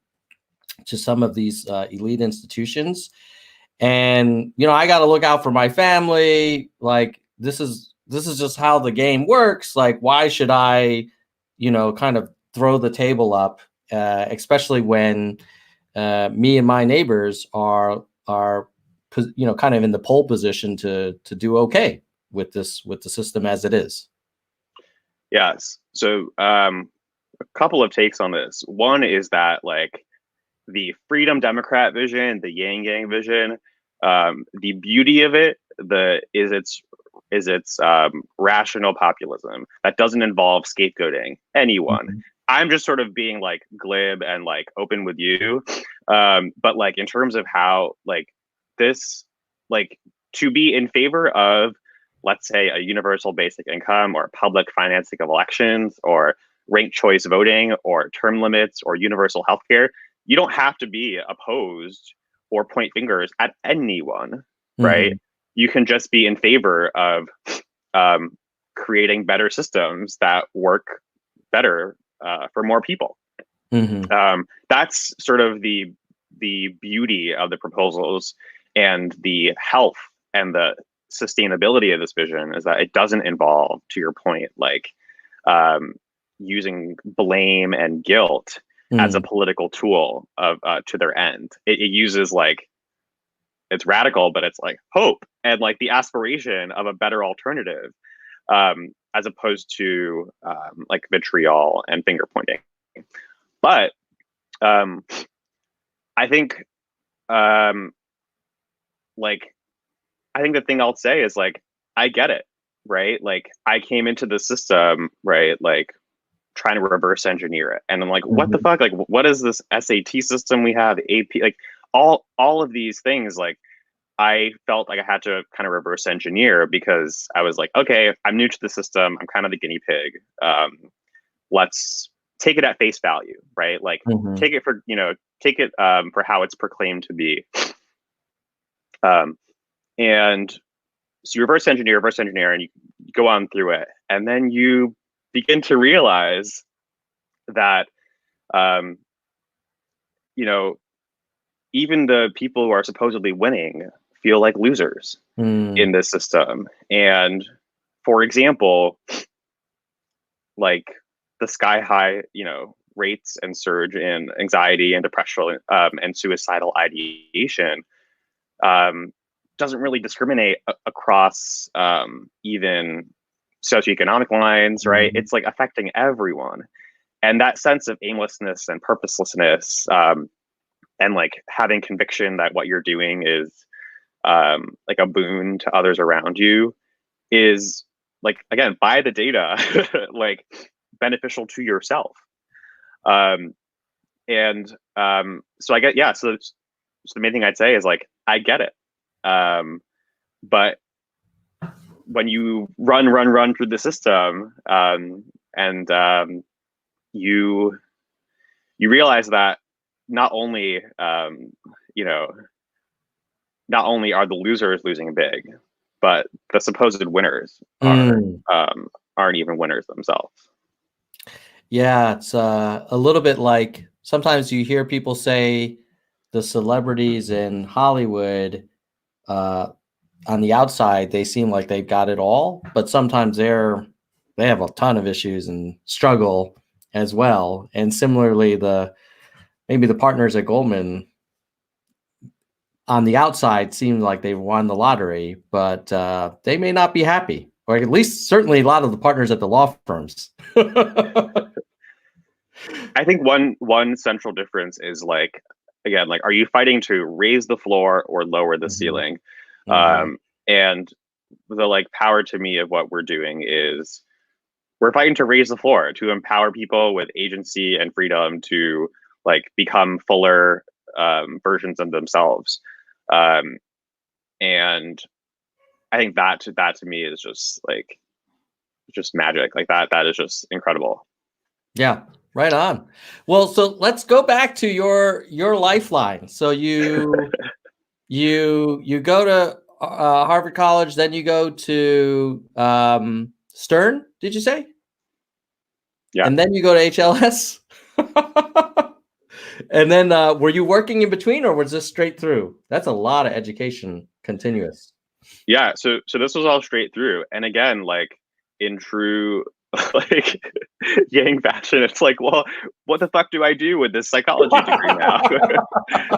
to some of these elite institutions. And, I got to look out for my family. Like, this is just how the game works. Like, why should I, kind of throw the table up, especially when me and my neighbors are kind of in the pole position to do okay with the system as it is. Yes. So a couple of takes on this. One is that like the Freedom Democrat vision, the Yang Gang vision, the beauty of it is its rational populism that doesn't involve scapegoating anyone. Mm-hmm. I'm just sort of being like glib and like open with you, but like in terms of how like this, like to be in favor of, let's say, a universal basic income or public financing of elections or ranked choice voting or term limits or universal healthcare, you don't have to be opposed or point fingers at anyone, right? You can just be in favor of creating better systems that work better for more people. That's sort of the beauty of the proposals, and the health and the sustainability of this vision is that it doesn't involve, to your point, like using blame and guilt as a political tool of to their end. It uses like, it's radical, but it's like hope and like the aspiration of a better alternative, as opposed to like vitriol and finger pointing. But I think like I think the thing I'll say is like I get it, right? Like I came into the system, right, like trying to reverse engineer it, and I'm like, what the fuck? Like, what is this SAT system we have? AP, like all of these things, like I felt like I had to kind of reverse engineer because I was like, okay, I'm new to the system. I'm kind of the guinea pig. Let's take it at face value, right? Like take it for, for how it's proclaimed to be. And so you reverse engineer, and you go on through it. And then you begin to realize that, even the people who are supposedly winning feel like losers in this system. And for example, like the sky high, rates and surge in anxiety and depression and suicidal ideation doesn't really discriminate across even socioeconomic lines, right? It's like affecting everyone. And that sense of aimlessness and purposelessness, and like having conviction that what you're doing is like a boon to others around you is like, again, by the data, like beneficial to yourself. So I get, so the main thing I'd say is like, I get it. But when you run through the system, and you realize that not only are the losers losing big, but the supposed winners aren't even winners themselves. Yeah, it's a little bit like sometimes you hear people say the celebrities in Hollywood, on the outside, they seem like they've got it all, but sometimes they have a ton of issues and struggle as well. And similarly, maybe the partners at Goldman on the outside seem like they've won the lottery, but they may not be happy, or at least certainly a lot of the partners at the law firms. I think one central difference is like, again, like, are you fighting to raise the floor or lower the ceiling? And the like power to me of what we're doing is we're fighting to raise the floor, to empower people with agency and freedom to like become fuller versions of themselves. And I think that to me is just like, just magic. Like that is just incredible. Yeah, right on. Well, so let's go back to your lifeline. So you go to Harvard College, then you go to Stern, did you say? Yeah. And then you go to HLS? And then were you working in between, or was this straight through? That's a lot of education, continuous. Yeah, so this was all straight through. And again, like in true like Yang fashion. It's like, well, what the fuck do I do with this psychology degree now?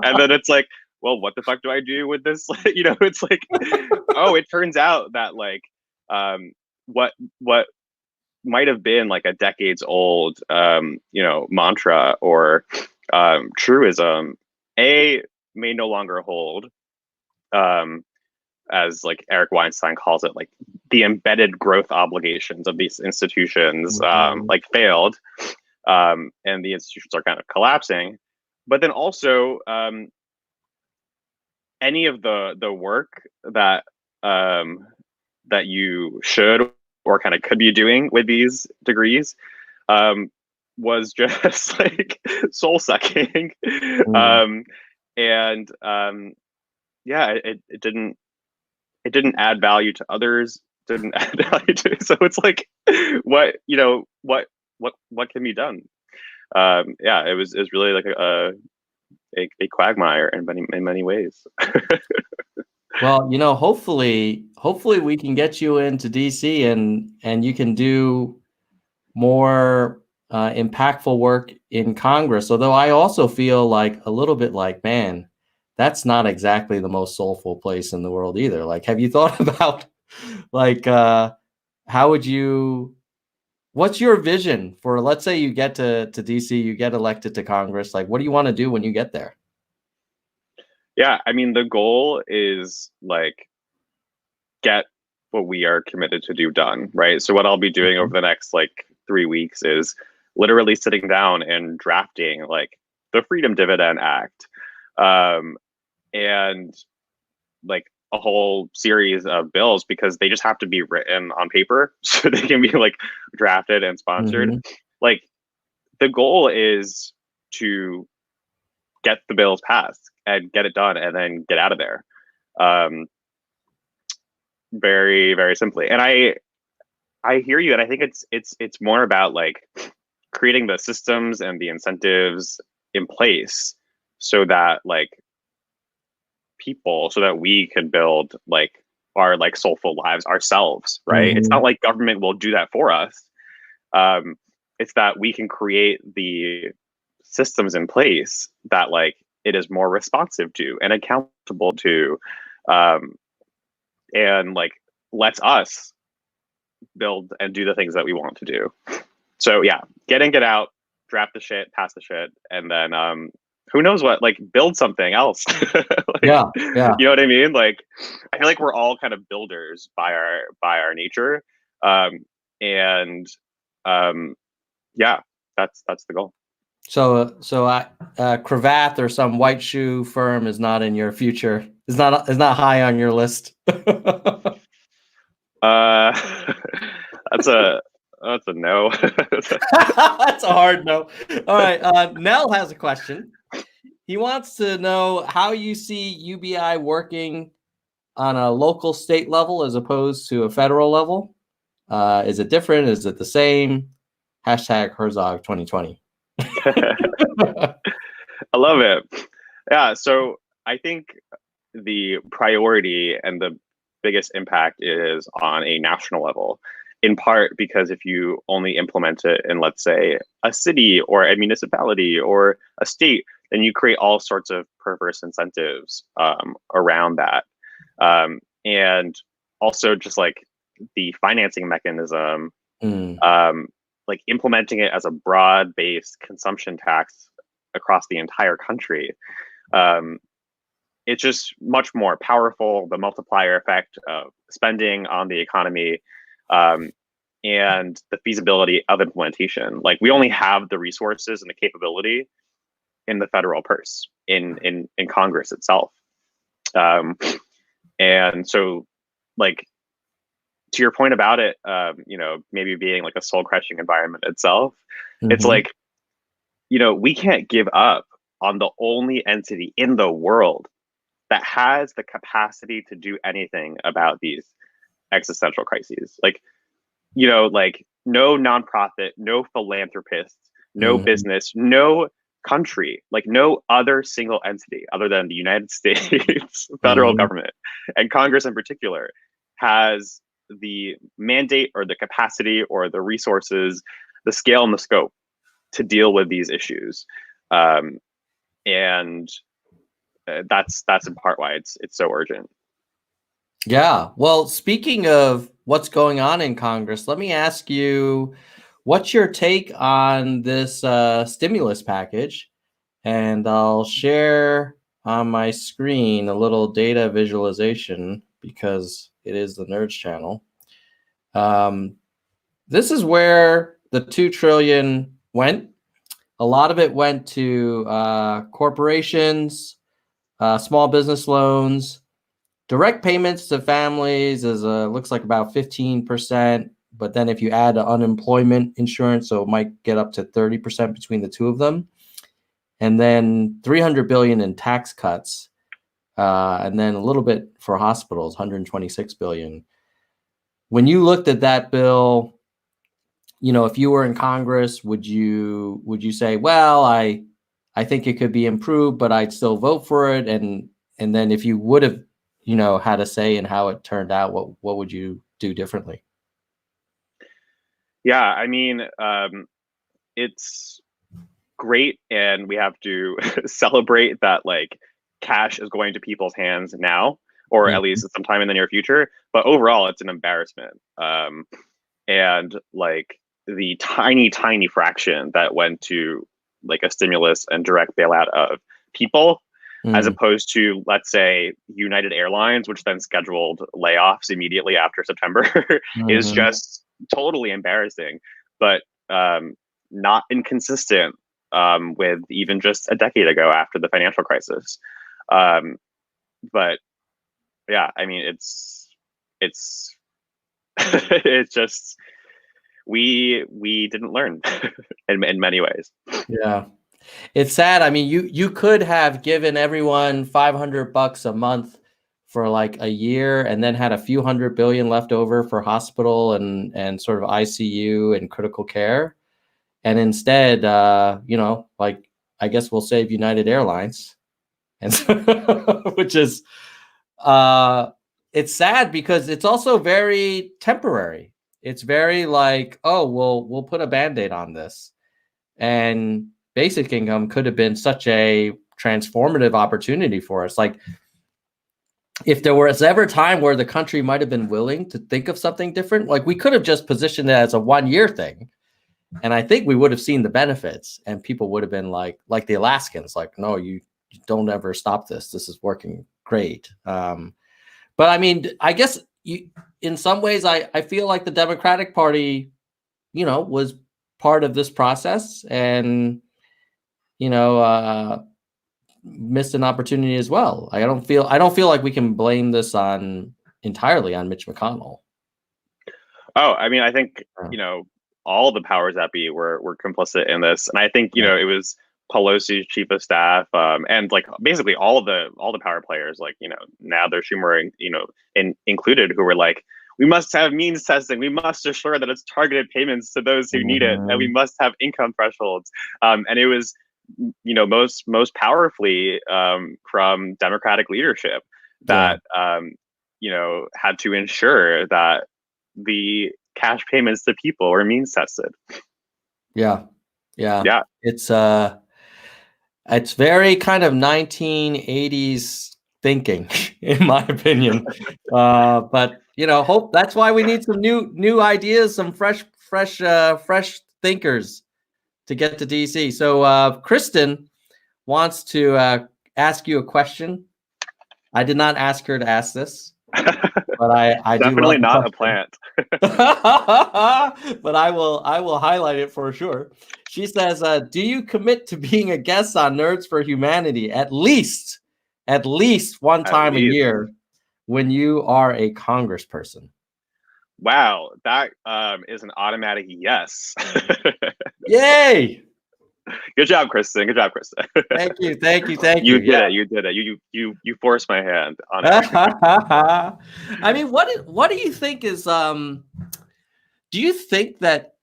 And then it's like, well, what the fuck do I do with this? It's like, oh, it turns out that like what might have been like a decades old mantra or truism may no longer hold, as like Eric Weinstein calls it, like the embedded growth obligations of these institutions like failed, and the institutions are kind of collapsing. But then also any of the work that that you should or kind of could be doing with these degrees was just like soul sucking. Yeah, it didn't add value to others, didn't add value to, so it's like, what can be done? Yeah, it was really like a quagmire in many ways. Well, hopefully we can get you into DC and you can do more impactful work in Congress. Although I also feel like a little bit like, man, that's not exactly the most soulful place in the world either. Like, have you thought about like what's your vision for, let's say you get to DC, you get elected to Congress, like what do you want to do when you get there? Yeah, I mean, the goal is like get what we are committed to do done, right? So what I'll be doing over the next like 3 weeks is literally sitting down and drafting like the Freedom Dividend Act, and like a whole series of bills, because they just have to be written on paper so they can be like drafted and sponsored. Like the goal is to get the bills passed and get it done and then get out of there. Very, very simply. And I hear you. And I think it's more about like creating the systems and the incentives in place so that like so that we can build like our like soulful lives ourselves, right? It's not like government will do that for us. It's that we can create the systems in place that like it is more responsive to and accountable to, and like lets us build and do the things that we want to do. So yeah, get in, get out, draft the shit, pass the shit, and then who knows what, like build something else. Like, yeah. You know what I mean? Like I feel like we're all kind of builders by our nature. Yeah, that's the goal. So Cravath or some white shoe firm is not in your future. Is not high on your list. That's a no. That's a hard no. All right. Nell has a question. He wants to know how you see UBI working on a local state level as opposed to a federal level. Is it different? Is it the same? Hashtag Herzog 2020. I love it. Yeah. So I think the priority and the biggest impact is on a national level, in part because if you only implement it in, let's say, a city or a municipality or a state, then you create all sorts of perverse incentives around that. And also just like the financing mechanism, like implementing it as a broad-based consumption tax across the entire country. It's just much more powerful, the multiplier effect of spending on the economy, and the feasibility of implementation. Like we only have the resources and the capability in the federal purse, in Congress itself. And so like, to your point about it, maybe being like a soul crushing environment itself, it's like, we can't give up on the only entity in the world that has the capacity to do anything about these existential crises. Like, like no nonprofit, no philanthropist, no business, no country, like no other single entity other than the United States federal government and Congress in particular has the mandate or the capacity or the resources, the scale and the scope to deal with these issues. And that's in part why it's so urgent. Yeah. Well, speaking of what's going on in Congress, let me ask you, what's your take on this stimulus package? And I'll share on my screen a little data visualization because it is the Nerds channel. This is where the $2 trillion went. A lot of it went to corporations, small business loans. Direct payments to families is looks like about 15%, but then if you add unemployment insurance, so it might get up to 30% between the two of them. And then 300 billion in tax cuts, and then a little bit for hospitals, 126 billion. When you looked at that bill, if you were in Congress, would you say, well, I think it could be improved, but I'd still vote for it? And then if you would have had a say in how it turned out, what would you do differently? Yeah, I mean, it's great, and we have to celebrate that like cash is going to people's hands now, or at least sometime in the near future. But overall, it's an embarrassment. And like the tiny fraction that went to like a stimulus and direct bailout of people, as opposed to, let's say, United Airlines, which then scheduled layoffs immediately after September, is just totally embarrassing, but not inconsistent with even just a decade ago after the financial crisis. But yeah, I mean, it's it's just we didn't learn in many ways. Yeah. It's sad. I mean, you could have given everyone $500 a month for like a year and then had a few $100 billion left over for hospital and sort of ICU and critical care. And instead, like, I guess we'll save United Airlines. And which is, it's sad because it's also very temporary. It's very like, oh, we'll put a Band-Aid on this. And basic income could have been such a transformative opportunity for us. Like, if there was ever a time where the country might have been willing to think of something different, like we could have just positioned it as a 1-year thing. And I think we would have seen the benefits, and people would have been like the Alaskans, like, no, you don't ever stop this. This is working great. But I mean, I guess in some ways, I feel like the Democratic Party, was part of this process and, missed an opportunity as well. I don't feel like we can blame this entirely on Mitch McConnell. Oh, I mean, I think, all the powers that be were complicit in this. And I think, it was Pelosi's chief of staff, and like basically all the power players, like, Nadler, Schumer, included, who were like, we must have means testing. We must assure that it's targeted payments to those who need it, and we must have income thresholds. And it was, most powerfully from Democratic leadership that had to ensure that the cash payments to people were means tested. Yeah. It's very kind of 1980s thinking, in my opinion. But hope that's why we need some new ideas, some fresh thinkers to get to DC. So Kristen wants to ask you a question. I did not ask her to ask this, but I definitely do not a plant. But I will highlight it for sure. She says, do you commit to being a guest on Nerds for Humanity at least one time a year when you are a congressperson? Wow, that is an automatic yes. Yay! Good job, Kristen. Thank you. You did it. You forced my hand on it. I mean, what do you think is do you think that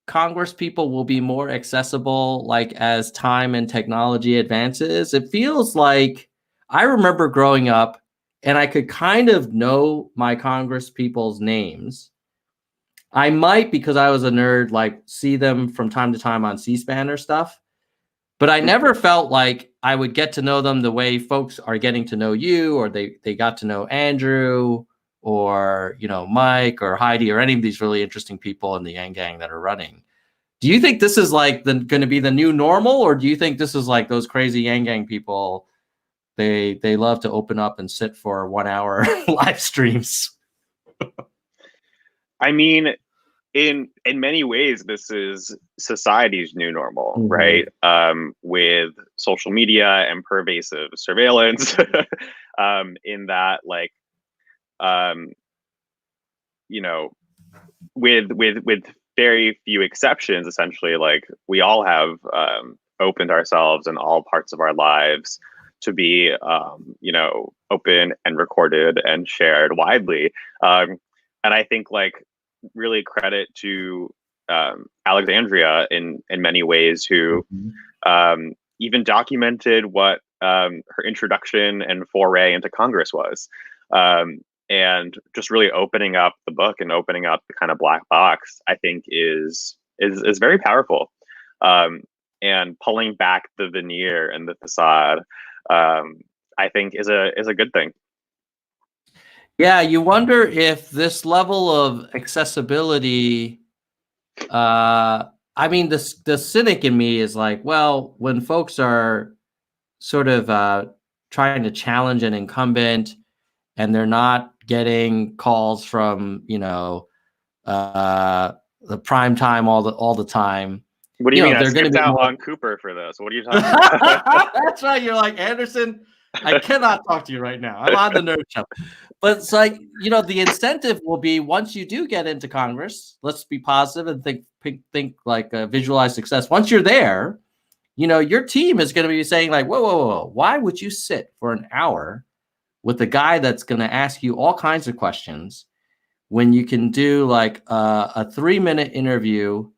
Congress people will be more accessible like as time and technology advances? It feels like I remember growing up and I could kind of know my Congress people's names. I might, because I was a nerd, like see them from time to time on C-SPAN or stuff. But I never felt like I would get to know them the way folks are getting to know you, or they got to know Andrew, or Mike or Heidi, or any of these really interesting people in the Yang Gang that are running. Do you think this is like going to be the new normal, or do you think this is like those crazy Yang Gang people? They love to open up and sit for 1 hour live streams. I mean, in many ways, this is society's new normal, right? With social media and pervasive surveillance, in that, like, with very few exceptions, essentially, like, we all have opened ourselves in all parts of our lives to be, open and recorded and shared widely. And I think, like, really credit to Alexandria in many ways, who even documented what her introduction and foray into Congress was, and just really opening up the book and opening up the kind of black box, I think is very powerful, and pulling back the veneer and the facade, I think is a good thing. Yeah, you wonder if this level of accessibility, I mean, the cynic in me is like, well, when folks are sort of trying to challenge an incumbent and they're not getting calls from, the prime time all the time. What do you mean? They're going to be out more on Cooper for this. What are you talking about? That's right. You're like, Anderson, I cannot talk to you right now. I'm on the nerd show. But it's like, the incentive will be, once you do get into Congress, let's be positive and think like visualize success. Once you're there, your team is going to be saying like, whoa, why would you sit for an hour with a guy that's going to ask you all kinds of questions when you can do like a 3-minute interview,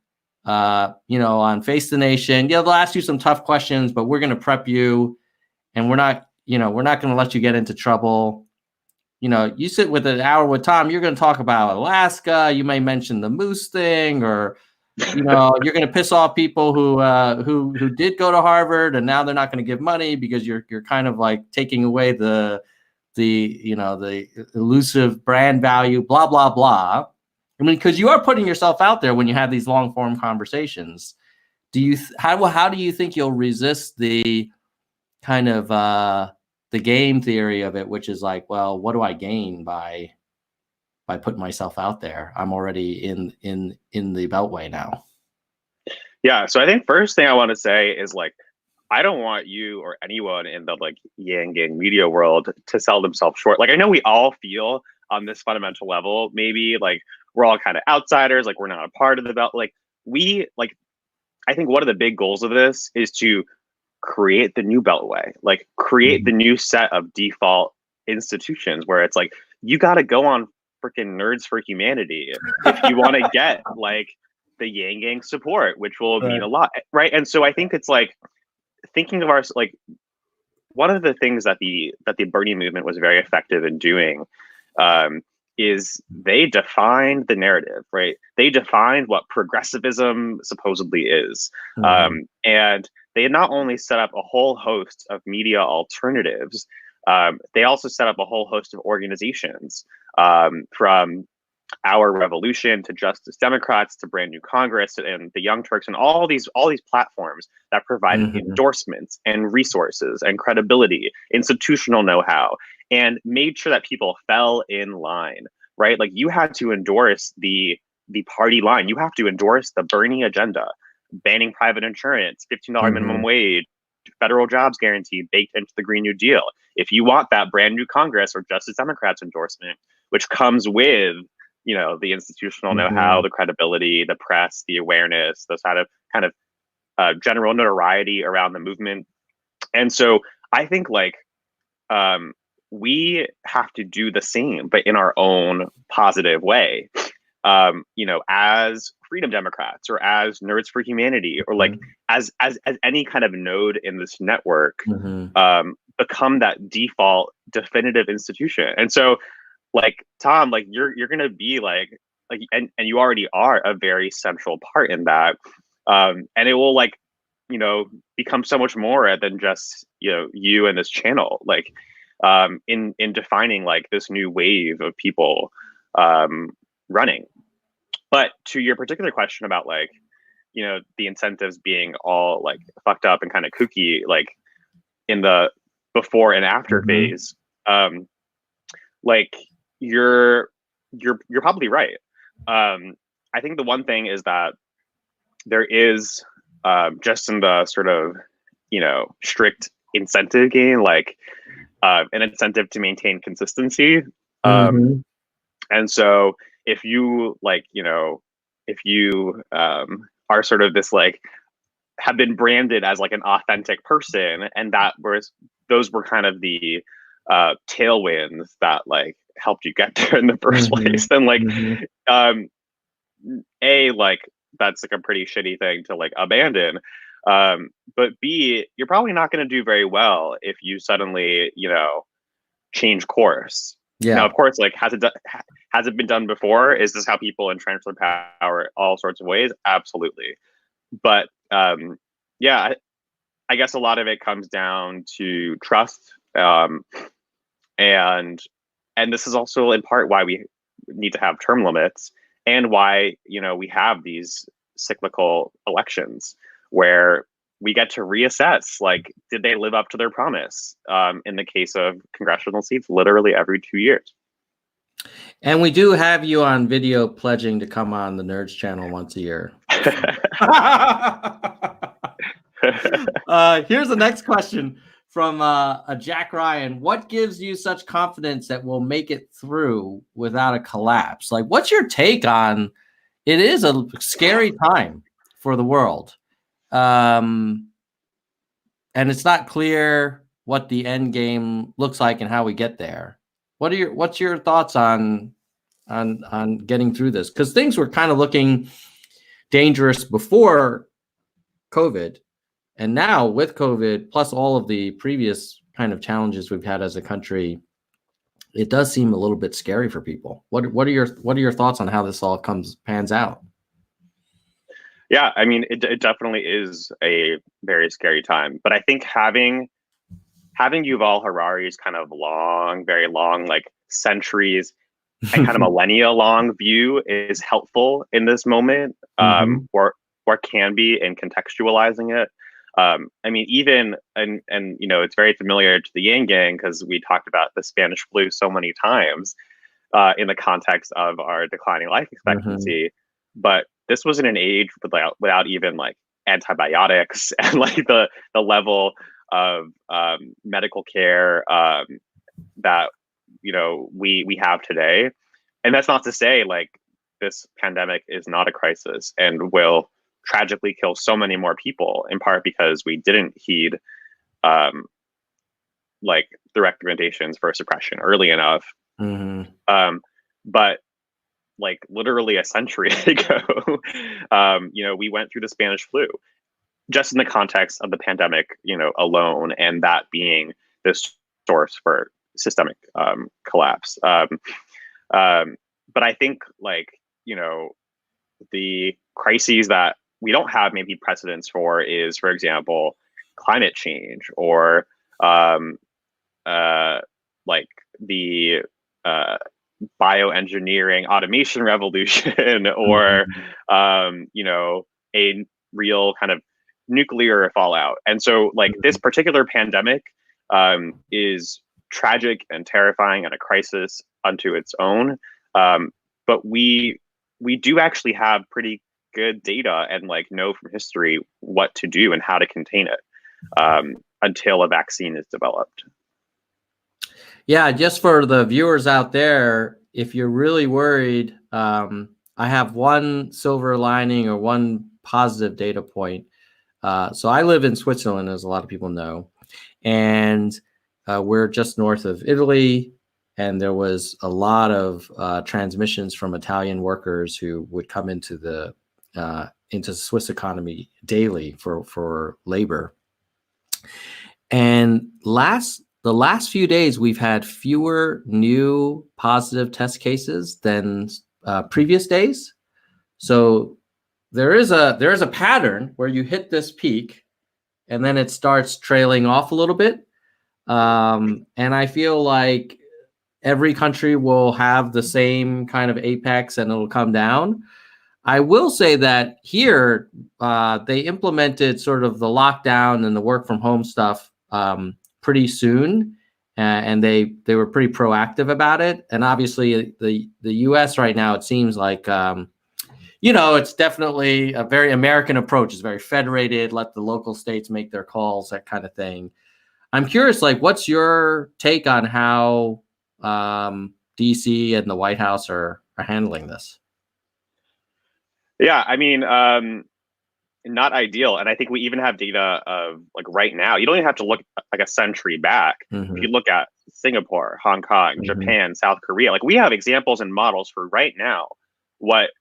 on Face the Nation? Yeah, they'll ask you some tough questions, but we're going to prep you, and we're not going to let you get into trouble. You sit with an hour with Tom, you're going to talk about Alaska. You may mention the moose thing, or, you're going to piss off people who did go to Harvard and now they're not going to give money because you're kind of like taking away the elusive brand value, blah, blah, blah. I mean, because you are putting yourself out there when you have these long form conversations. How do you think you'll resist the kind of the game theory of it, which is like, well, what do I gain by putting myself out there? I'm already in the Beltway now. Yeah. So I think first thing I want to say is, like, I don't want you or anyone in the, like, Yang Gang media world to sell themselves short. Like, I know we all feel on this fundamental level, maybe like we're all kind of outsiders, like we're not a part of the belt. I think one of the big goals of this is to create the new Beltway, like create the new set of default institutions where it's like, you got to go on freaking Nerds for Humanity if you want to get like the Yang Gang support, which will mean a lot, right? And so I think it's like thinking of like one of the things that the Bernie movement was very effective in doing is they defined the narrative, right? They defined what progressivism supposedly is, and they not only set up a whole host of media alternatives, they also set up a whole host of organizations, from Our Revolution to Justice Democrats to Brand New Congress and the Young Turks, and all these platforms that provide endorsements and resources and credibility, institutional know-how, and made sure that people fell in line, right? Like, you had to endorse the party line. You have to endorse the Bernie agenda, banning private insurance, $15 minimum wage, federal jobs guarantee baked into the Green New Deal. If you want that Brand New Congress or Justice Democrats endorsement, which comes with, the institutional know-how, the credibility, the press, the awareness, those kind of general notoriety around the movement. And so I think, like, we have to do the same, but in our own positive way. As Freedom Democrats or as Nerds for Humanity, or like as any kind of node in this network, become that default definitive institution. And so, like, Tom, like you're gonna be and you already are a very central part in that. And it will, like, become so much more than just, you and this channel, like, in defining like this new wave of people running. But to your particular question about, like, the incentives being all like fucked up and kind of kooky, like in the before and after phase, like you're probably right. I think the one thing is that there is, just in the sort of, strict incentive game, like an incentive to maintain consistency. And so if you, like, if you are sort of this, like, have been branded as like an authentic person, and those were kind of the tailwinds that like helped you get there in the first place, then like like that's like a pretty shitty thing to like abandon. But B, you're probably not going to do very well if you suddenly, change course. Yeah. Now, of course, like, has it been done before? Is this how people entrench their power all sorts of ways? Absolutely. But yeah, I guess a lot of it comes down to trust. And this is also in part why we need to have term limits, and why, we have these cyclical elections where we get to reassess, like, did they live up to their promise? In the case of congressional seats, literally every 2 years. And we do have you on video pledging to come on the Nerds channel once a year. Here's the next question from a Jack Ryan. What gives you such confidence that we'll make it through without a collapse? Like, what's your take on, it is a scary time for the world. And it's not clear what the end game looks like and how we get there. What's your thoughts on getting through this? Because things were kind of looking dangerous before COVID, and now with COVID, plus all of the previous kind of challenges we've had as a country, it does seem a little bit scary for people. What are your thoughts on how this all pans out? Yeah, I mean, it definitely is a very scary time. But I think having Yuval Harari's kind of very long, like centuries and kind of millennia long view is helpful in this moment, or can be in contextualizing it. I mean, even, and it's very familiar to the Yang Gang, because we talked about the Spanish flu so many times in the context of our declining life expectancy. But this was in an age without even like antibiotics and like the level of medical care that we have today. And that's not to say like this pandemic is not a crisis and will tragically kill so many more people, in part because we didn't heed like the recommendations for suppression early enough. But like literally a century ago, we went through the Spanish flu, just in the context of the pandemic, alone, and that being this source for systemic collapse. But I think, like, the crises that we don't have maybe precedents for is, for example, climate change, or like the bioengineering automation revolution, or a real kind of nuclear fallout. And so like this particular pandemic is tragic and terrifying and a crisis unto its own. But we do actually have pretty good data and like know from history what to do and how to contain it until a vaccine is developed. Yeah, just for the viewers out there, if you're really worried, I have one silver lining or one positive data point. So I live in Switzerland, as a lot of people know, and we're just north of Italy. And there was a lot of transmissions from Italian workers who would come into the Swiss economy daily for labor. And last the last few days we've had fewer new positive test cases than previous days. So there is a pattern where you hit this peak and then it starts trailing off a little bit. And I feel like every country will have the same kind of apex and it'll come down. I will say that here they implemented sort of the lockdown and the work from home stuff pretty soon, and they were pretty proactive about it. And obviously, the U.S. right now, it seems like it's definitely a very American approach. It's very federated. Let the local states make their calls, that kind of thing. I'm curious, like, what's your take on how DC and the White House are handling this? Yeah, I mean, not ideal. And I think we even have data of like right now. You don't even have to look like a century back. If you look at Singapore, Hong Kong, Japan, South Korea, like we have examples and models for right now what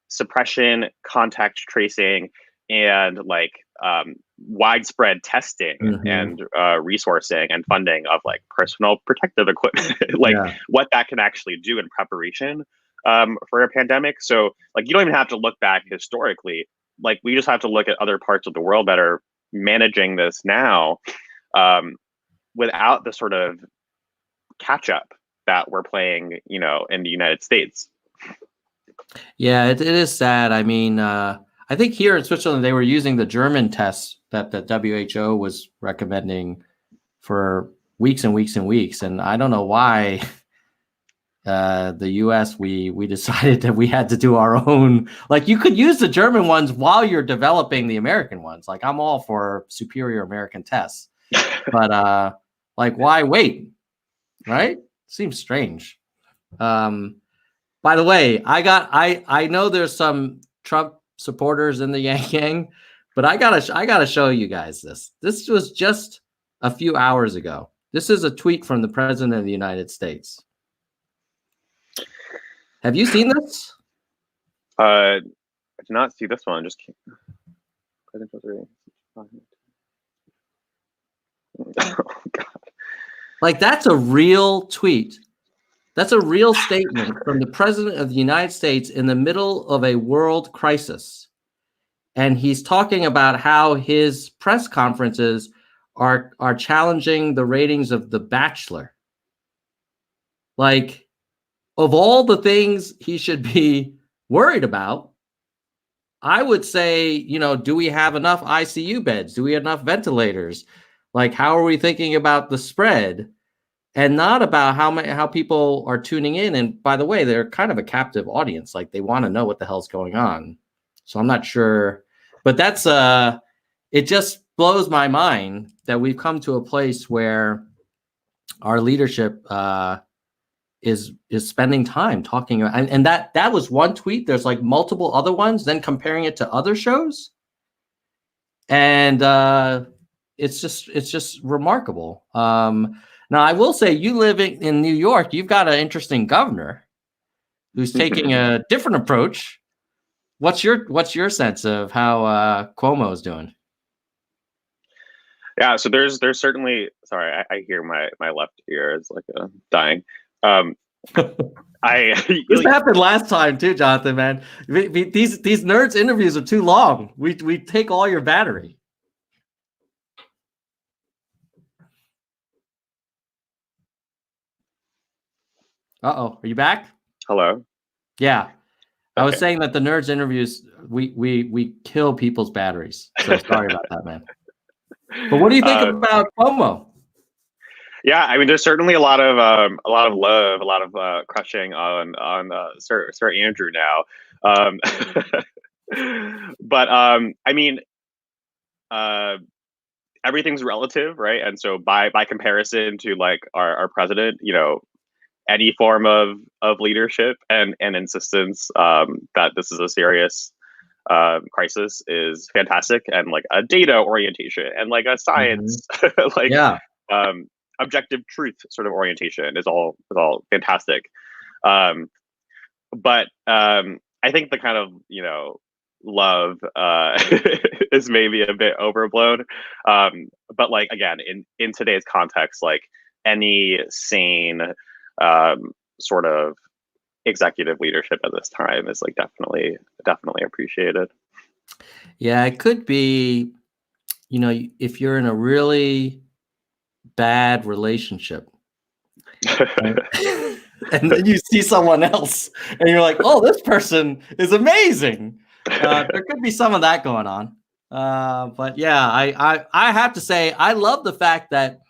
suppression, contact tracing, and like widespread testing and resourcing and funding of like personal protective equipment, like what that can actually do in preparation for a pandemic. So like you don't even have to look back historically. Like we just have to look at other parts of the world that are managing this now without the sort of catch up that we're playing, in the United States. Yeah, it is sad. I mean, I think here in Switzerland, they were using the German tests that the WHO was recommending for weeks and weeks and weeks. And I don't know why the US, we decided that we had to do our own. Like you could use the German ones while you're developing the American ones. Like I'm all for superior American tests, but like why wait? Right? Seems strange. By the way, I know there's some Trump supporters in the Yang Gang, but I gotta show you guys this. This was just a few hours ago. This is a tweet from the President of the United States. Have you seen this? I did not see this one. Just oh God. Like that's a real tweet. That's a real statement from the President of the United States in the middle of a world crisis. And he's talking about how his press conferences are challenging the ratings of The Bachelor. Like, of all the things he should be worried about, I would say, do we have enough ICU beds? Do we have enough ventilators? Like, how are we thinking about the spread? And not about how people are tuning in. And by the way, they're kind of a captive audience. Like they want to know what the hell's going on. So I'm not sure, but that's it just blows my mind that we've come to a place where our leadership is spending time talking about, and that was one tweet. There's like multiple other ones, then comparing it to other shows, and it's just remarkable. Now, I will say, you living in New York, you've got an interesting governor who's taking a different approach. What's your sense of how Cuomo is doing? Yeah, so there's certainly. Sorry, I hear my left ear is like dying. This happened last time too, Jonathan. Man, these nerds interviews are too long. We take all your battery. Uh-oh, are you back? Hello? Yeah. Okay. I was saying that the nerds interviews, we kill people's batteries. So sorry about that, man. But what do you think about Cuomo? Yeah, I mean, there's certainly a lot of love, a lot of crushing on Sir Andrew now. But I mean, everything's relative, right? And so by comparison to like our president, any form of leadership and insistence that this is a serious crisis is fantastic, and like a data orientation and like a science like objective truth sort of orientation is all fantastic. But I think the kind of love is maybe a bit overblown. But like again, in today's context, like any sane sort of executive leadership at this time is like definitely appreciated. Yeah, it could be, you know, if you're in a really bad relationship and, and then you see someone else and you're like, oh, this person is amazing. There could be some of that going on. But yeah, I have to say, I love the fact that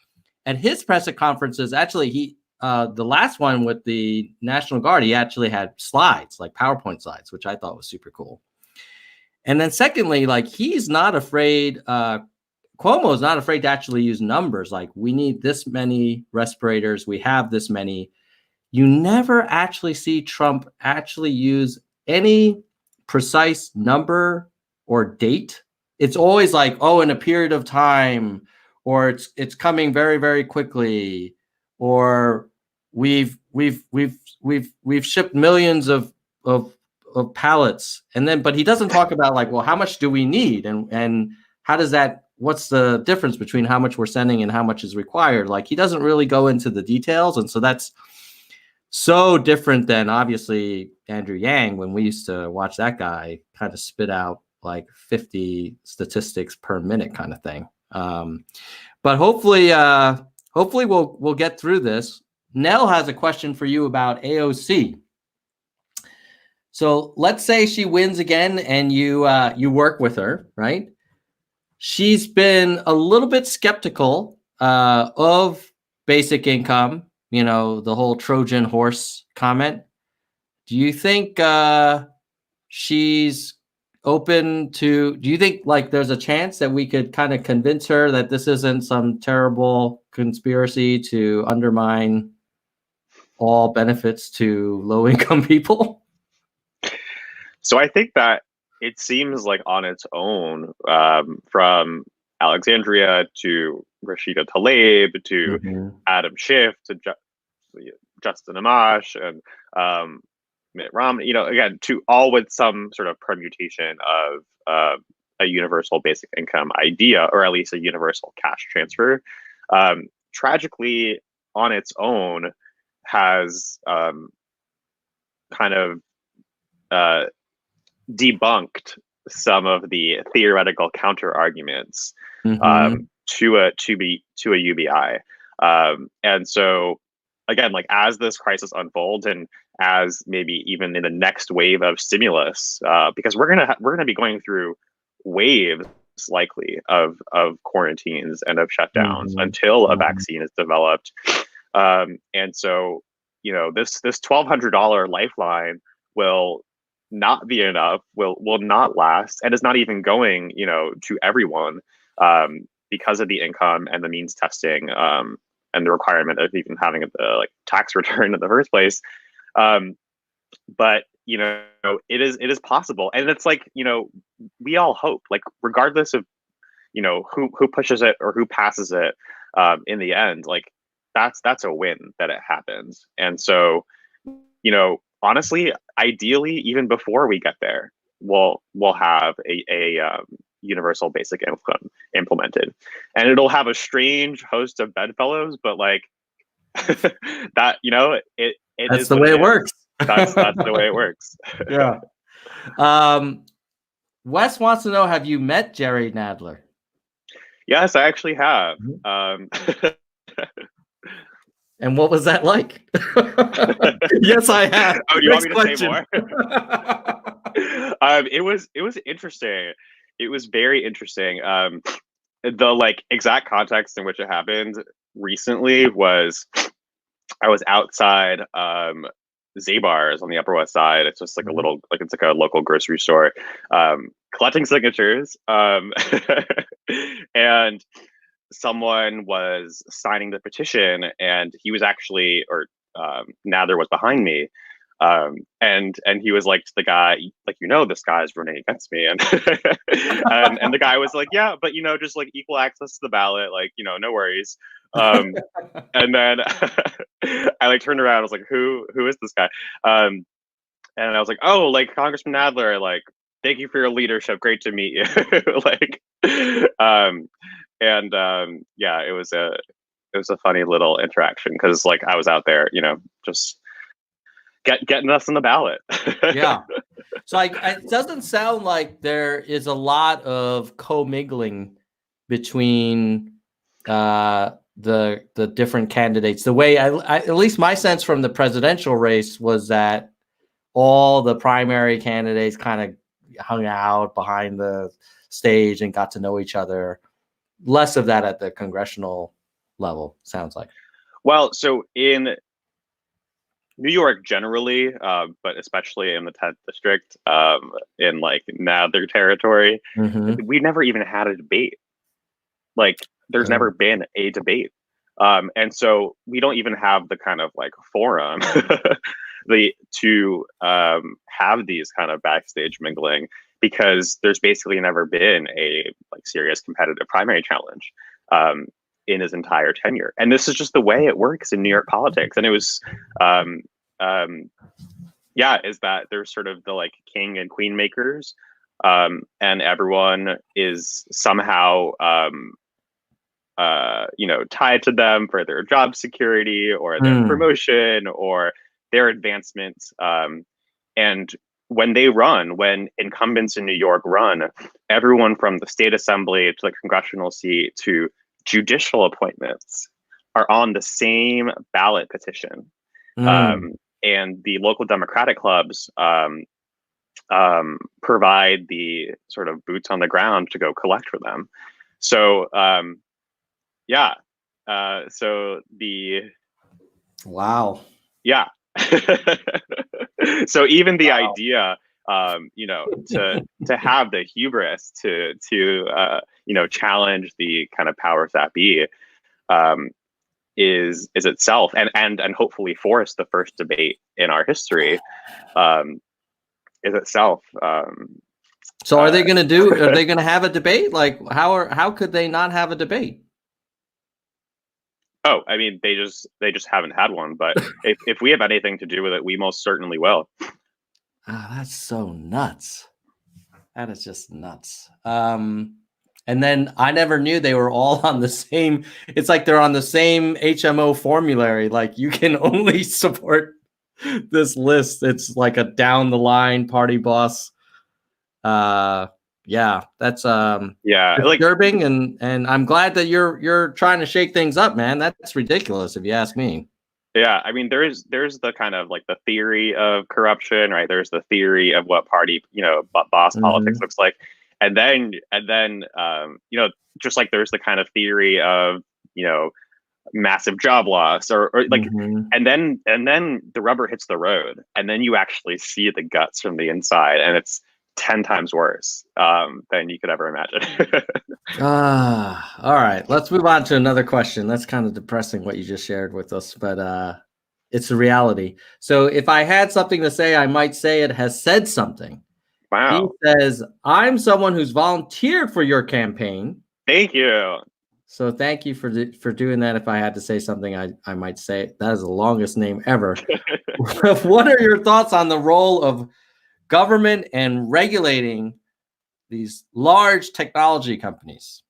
at his press conferences, actually, the last one with the National Guard, he actually had slides, like PowerPoint slides, which I thought was super cool. And then secondly, like he's not afraid, Cuomo is not afraid to actually use numbers. Like we need this many respirators. We have this many. You never actually see Trump actually use any precise number or date. It's always like, oh, in a period of time, or it's coming very, very quickly, or we've shipped millions of pallets, and then but he doesn't talk about like, well, how much do we need, and how does that, what's the difference between how much we're sending and how much is required? Like he doesn't really go into the details, and so that's so different than obviously Andrew Yang, when we used to watch that guy kind of spit out like 50 statistics per minute kind of thing. But hopefully we'll get through this. Nell has a question for you about AOC. So let's say she wins again and you work with her, right? She's been a little bit skeptical of basic income, you know, the whole Trojan horse comment. Do you think she's open to, do you think like there's a chance that we could kind of convince her that this isn't some terrible conspiracy to undermine all benefits to low-income people? So I think that it seems like on its own, from Alexandria to Rashida Tlaib to Adam Schiff to Justin Amash and Mitt Romney, you know, again, to all with some sort of permutation of a universal basic income idea, or at least a universal cash transfer, tragically on its own has kind of debunked some of the theoretical counter arguments to a UBI, and so again, like as this crisis unfolds, and as maybe even in the next wave of stimulus, because we're gonna be going through waves likely of quarantines and of shutdowns until a vaccine is developed, and so you know this $1,200 lifeline will not be enough, will not last, and is not even going, you know, to everyone, because of the income and the means testing, and the requirement of even having a like tax return in the first place. But you know, it is possible, and it's like, you know, we all hope, like regardless of, you know, who pushes it or who passes it, in the end, like that's a win that it happens. And so, you know, honestly, ideally, even before we get there, we'll have a universal basic income implemented, and it'll have a strange host of bedfellows, but like that, you know, it that's the way it works. That's the way it works. Yeah. Wes wants to know, have you met Jerry Nadler? Yes, I actually have. And what was that like? Yes, I have. Oh, do you want me to say more? It was interesting. It was very interesting. The like exact context in which it happened recently was I was outside Zabar's on the Upper West Side. It's just like a little, like it's like a local grocery store, collecting signatures, and someone was signing the petition, and he was actually, or Nadler was behind me, and he was like to the guy, like, you know, this guy's running against me, and and the guy was like, yeah, but you know, just like equal access to the ballot, like, you know, no worries. And then I like turned around, I was like, who is this guy? And I was like, oh, like Congressman Nadler, like, thank you for your leadership, great to meet you. Like, yeah, it was a funny little interaction because like I was out there, just getting us on the ballot. Yeah. So it doesn't sound like there is a lot of commingling between the different candidates. The way I at least my sense from the presidential race was that all the primary candidates kind of hung out behind the stage and got to know each other. Less of that at the congressional level, sounds like. Well, so in New York generally, but especially in the 10th district, in like Nadler territory, we never even had a debate. Like, there's never been a debate. And so we don't even have the kind of like forum to have these kind of backstage mingling, because there's basically never been a like serious competitive primary challenge in his entire tenure. And this is just the way it works in New York politics. And it was, is that there's sort of the like king and queen makers, and everyone is somehow, tied to them for their job security or their promotion or their advancements. And when incumbents in New York run, everyone from the state assembly to the congressional seat to judicial appointments are on the same ballot petition. And the local Democratic clubs provide the sort of boots on the ground to go collect for them. So, wow. Yeah. So even the idea, to have the hubris to challenge the kind of powers that be, is itself, and hopefully force the first debate in our history, is itself. So are they going to have a debate? Like how could they not have a debate? Oh, I mean, they just haven't had one. But if we have anything to do with it, we most certainly will. That's so nuts. That is just nuts. And then I never knew they were all on the same. It's like they're on the same HMO formulary. Like you can only support this list. It's like a down the line party boss. Yeah, that's disturbing, and I'm glad that you're trying to shake things up, man. That's ridiculous if you ask me. Yeah, I mean, there's the kind of like the theory of corruption, right? There's the theory of what party, boss politics looks like, and then just like there's the kind of theory of massive job loss or like, and then the rubber hits the road, and then you actually see the guts from the inside, and it's 10 times worse than you could ever imagine. All right, let's move on to another question. That's kind of depressing what you just shared with us, but it's a reality. So if I had something to say, I might say it has said something. Wow. He says, I'm someone who's volunteered for your campaign. Thank you. So thank you for doing that. If I had to say something, I might say that is the longest name ever. What are your thoughts on the role of government and regulating these large technology companies,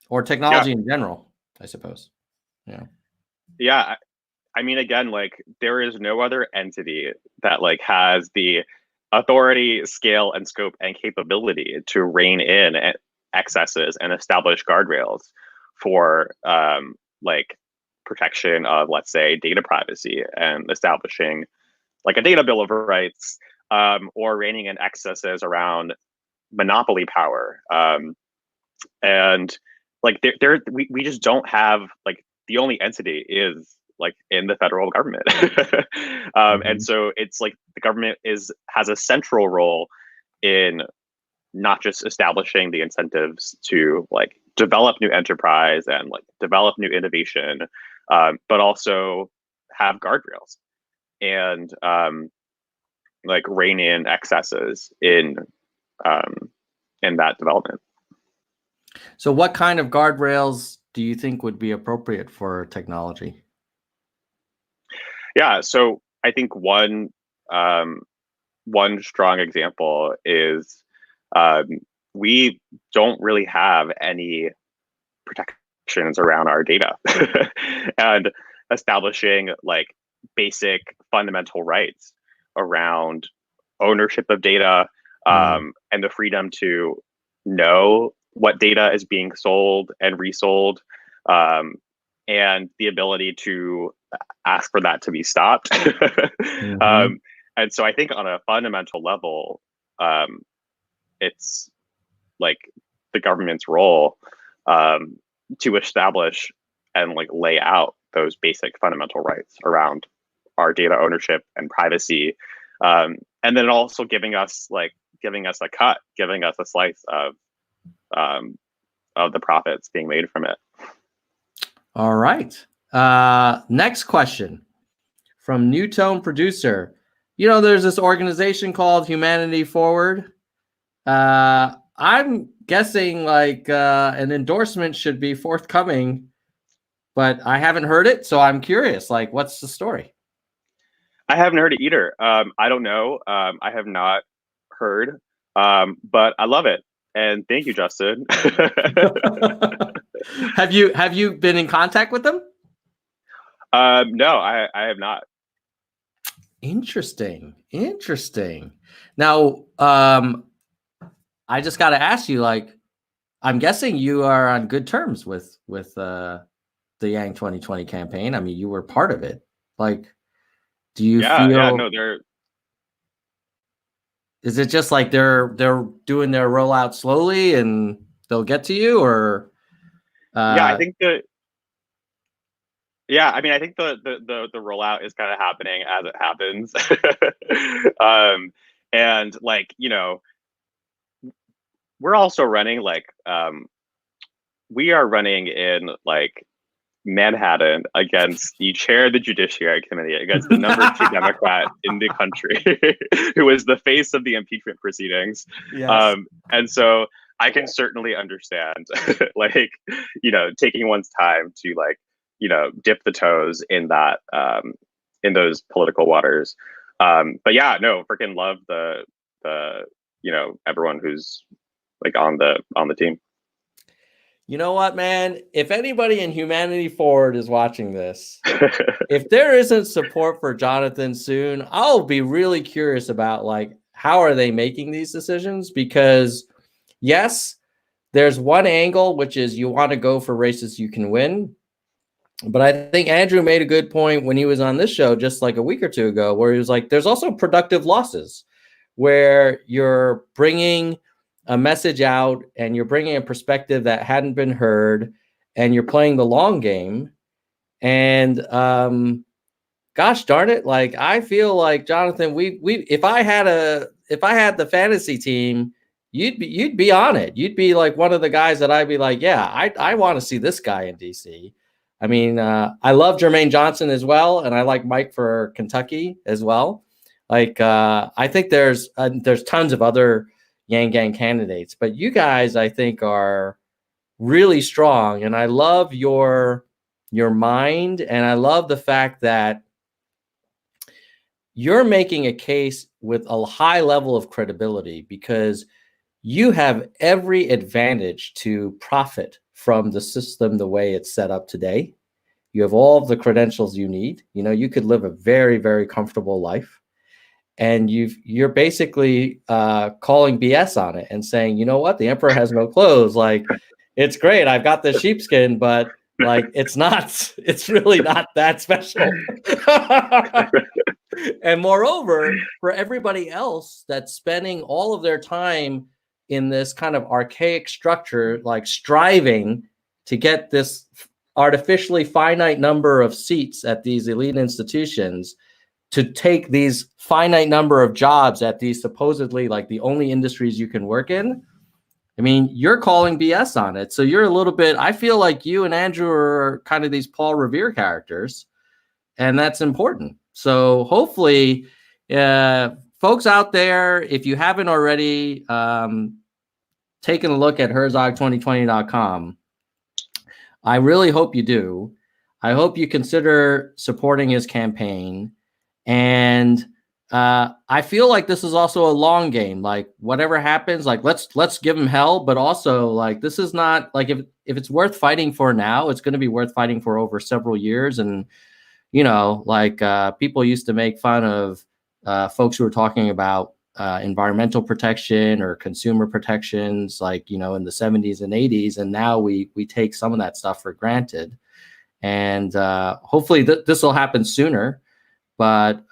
or technology in general, I suppose? Yeah. I mean, again, like there is no other entity that like has the authority, scale, and scope and capability to rein in excesses and establish guardrails for like protection of, let's say, data privacy and establishing like a data bill of rights, or reining in excesses around monopoly power. And like we just don't have, like, the only entity is like in the federal government. And so it's like the government has a central role in not just establishing the incentives to like develop new enterprise and like develop new innovation, but also have guardrails and like rein in excesses in that development. So what kind of guardrails do you think would be appropriate for technology? Yeah, so I think one strong example is we don't really have any protection protections around our data and establishing like basic fundamental rights around ownership of data, and the freedom to know what data is being sold and resold, and the ability to ask for that to be stopped. And so I think on a fundamental level, it's like the government's role to establish and like lay out those basic fundamental rights around our data ownership and privacy, and then also giving us a cut, giving us a slice of the profits being made from it. All right. Next question from New Tone Producer. You know, there's this organization called Humanity Forward. I'm guessing like an endorsement should be forthcoming, but I haven't heard it, so I'm curious. Like, what's the story? I haven't heard it either. I don't know. I have not heard, but I love it. And thank you, Justin. Have you been in contact with them? No, I have not. Interesting. Now, I just got to ask you, like, I'm guessing you are on good terms with the Yang 2020 campaign. I mean, you were part of it. Like, do you feel? Yeah, no, they're. Is it just like they're doing their rollout slowly and they'll get to you, or? Yeah, I think that. Yeah, I mean, I think the rollout is kind of happening as it happens, and like, you know, we're also running like we are running in like Manhattan against the chair of the Judiciary Committee, against the number 2 Democrat in the country, who is the face of the impeachment proceedings. Yes. And so I can certainly understand, like, you know, taking one's time to like, you know, dip the toes in that, in those political waters. But yeah, no, freaking love the, you know, everyone who's like on the team. You know what, man? If anybody in Humanity Forward is watching this, if there isn't support for Jonathan soon, I'll be really curious about like, how are they making these decisions? Because yes, there's one angle, which is you want to go for races you can win. But I think Andrew made a good point when he was on this show just like a week or two ago, where he was like, there's also productive losses where you're bringing a message out and you're bringing a perspective that hadn't been heard and you're playing the long game. And gosh darn it, like I feel like, Jonathan, if I had the fantasy team, you'd be on it. You'd be like one of the guys that I'd be like, yeah, I want to see this guy in DC. I mean, I love Jermaine Johnson as well, and I like Mike for Kentucky as well. Like, I think there's tons of other Yang Gang candidates, but you guys, I think, are really strong, and I love your mind, and I love the fact that you're making a case with a high level of credibility because you have every advantage to profit from the system the way it's set up today. You have all of the credentials you need. You know, you could live a very, very comfortable life. And you're basically calling BS on it and saying, you know what, the emperor has no clothes. Like, it's great, I've got the sheepskin, but like it's really not that special. And moreover, for everybody else that's spending all of their time in this kind of archaic structure, like striving to get this artificially finite number of seats at these elite institutions, to take these finite number of jobs at these supposedly like the only industries you can work in. I mean, you're calling BS on it. So you're a little bit, I feel like you and Andrew are kind of these Paul Revere characters, and that's important. So hopefully, folks out there, if you haven't already taken a look at Herzog2020.com, I really hope you do. I hope you consider supporting his campaign. And I feel like this is also a long game. Like whatever happens, like let's give them hell, but also like this is not like if it's worth fighting for now, it's going to be worth fighting for over several years. And like people used to make fun of folks who were talking about environmental protection or consumer protections, like in the 70s and 80s, and now we take some of that stuff for granted. And hopefully this will happen sooner. But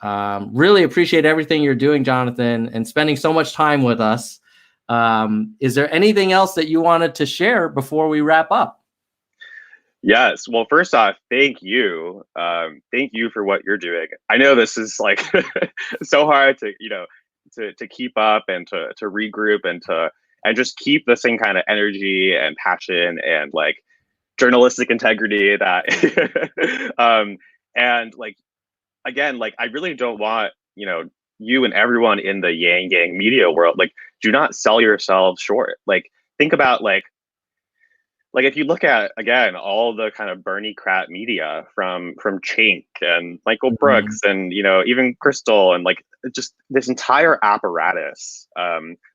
really appreciate everything you're doing, Jonathan, and spending so much time with us. Is there anything else that you wanted to share before we wrap up? Yes. Well, first off, thank you. Thank you for what you're doing. I know this is like so hard to, to keep up and to regroup and just keep the same kind of energy and passion and like journalistic integrity that and like, again, like I really don't want, you and everyone in the Yang Gang media world, like, do not sell yourselves short. Like, think about like if you look at, again, all the kind of Bernie crap media from Chink and Michael Brooks and, even Crystal and like just this entire apparatus,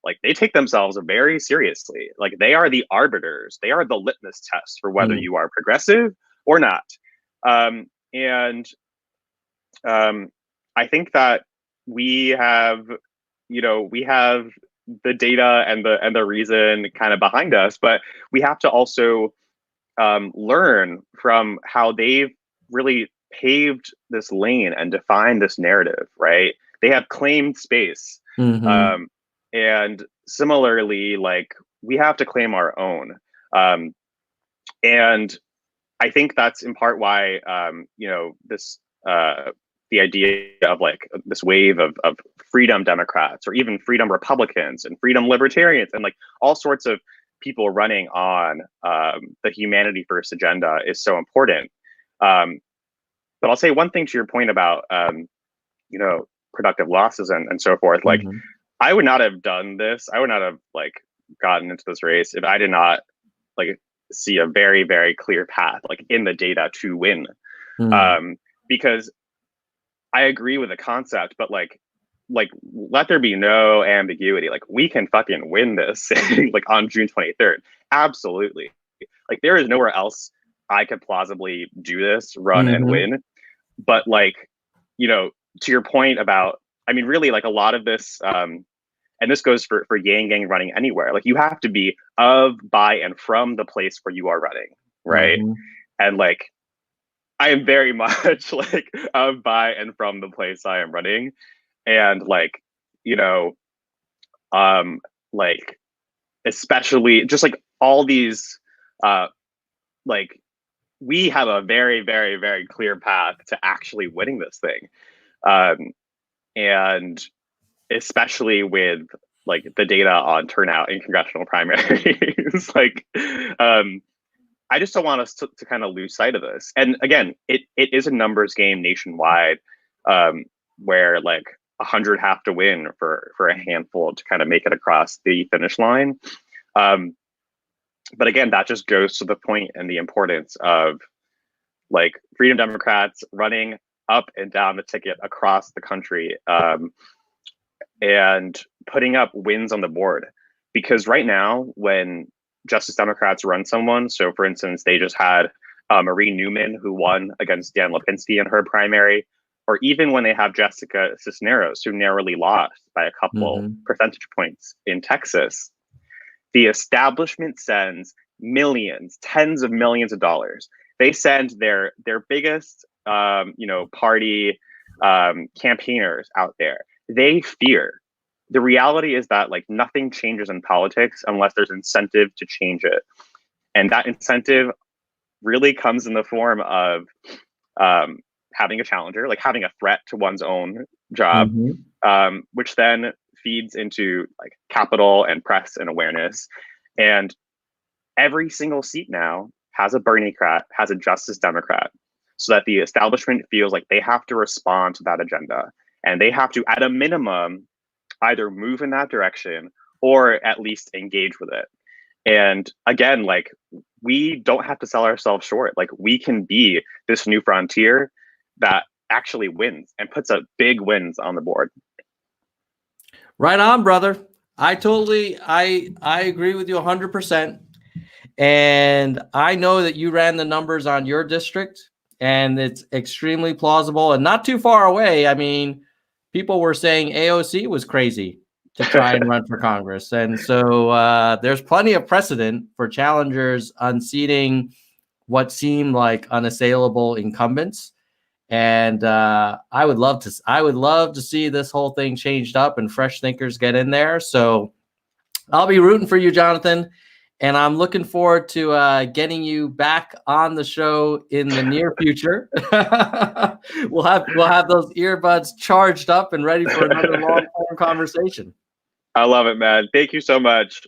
like they take themselves very seriously. Like they are the arbiters. They are the litmus test for whether you are progressive or not. I think that we have the data and the reason kind of behind us, but we have to also learn from how they've really paved this lane and defined this narrative, right? They have claimed space. And similarly, like we have to claim our own. And I think that's in part why, this, the idea of like this wave of freedom Democrats or even freedom Republicans and freedom libertarians and like all sorts of people running on the humanity first agenda is so important. But I'll say one thing to your point about, productive losses and so forth. Like I would not have done this. I would not have like gotten into this race if I did not like see a very, very clear path like in the data to win. Because I agree with the concept, but like let there be no ambiguity. Like we can fucking win this like on June 23rd. Absolutely. Like there is nowhere else I could plausibly do this, run and win. But like, to your point about, I mean, really like a lot of this, and this goes for Yang Gang running anywhere. Like you have to be of, by, and from the place where you are running, right? And like, I am very much like of, by, and from the place I am running. And like, like, especially just like all these, like, we have a very, very, very clear path to actually winning this thing. And especially with like the data on turnout in congressional primaries, like, I just don't want us to kind of lose sight of this. And again, it is a numbers game nationwide, where like 100 have to win for a handful to kind of make it across the finish line. But again, that just goes to the point and the importance of like Freedom Democrats running up and down the ticket across the country, and putting up wins on the board. Because right now, when Justice Democrats run someone, so for instance, they just had Marie Newman who won against Dan Lipinski in her primary, or even when they have Jessica Cisneros who narrowly lost by a couple percentage points in Texas, the establishment sends millions, tens of millions of dollars. They send their biggest, party campaigners out there. They fear. The reality is that like nothing changes in politics unless there's incentive to change it. And that incentive really comes in the form of having a challenger, like having a threat to one's own job, which then feeds into like capital and press and awareness. And every single seat now has a Bernie-crat, has a Justice Democrat, so that the establishment feels like they have to respond to that agenda. And they have to, at a minimum, either move in that direction or at least engage with it. And again, like we don't have to sell ourselves short. Like we can be this new frontier that actually wins and puts up big wins on the board. Right on, brother. I agree with you 100%. And I know that you ran the numbers on your district, and it's extremely plausible and not too far away. I mean, people were saying AOC was crazy to try and run for Congress. And so there's plenty of precedent for challengers unseating what seemed like unassailable incumbents. And I would love to see this whole thing changed up and fresh thinkers get in there. So I'll be rooting for you, Jonathan. And I'm looking forward to getting you back on the show in the near future. We'll have those earbuds charged up and ready for another long-form conversation. I love it, man. Thank you so much.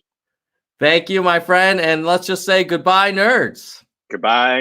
Thank you, my friend. And let's just say goodbye, nerds. Goodbye.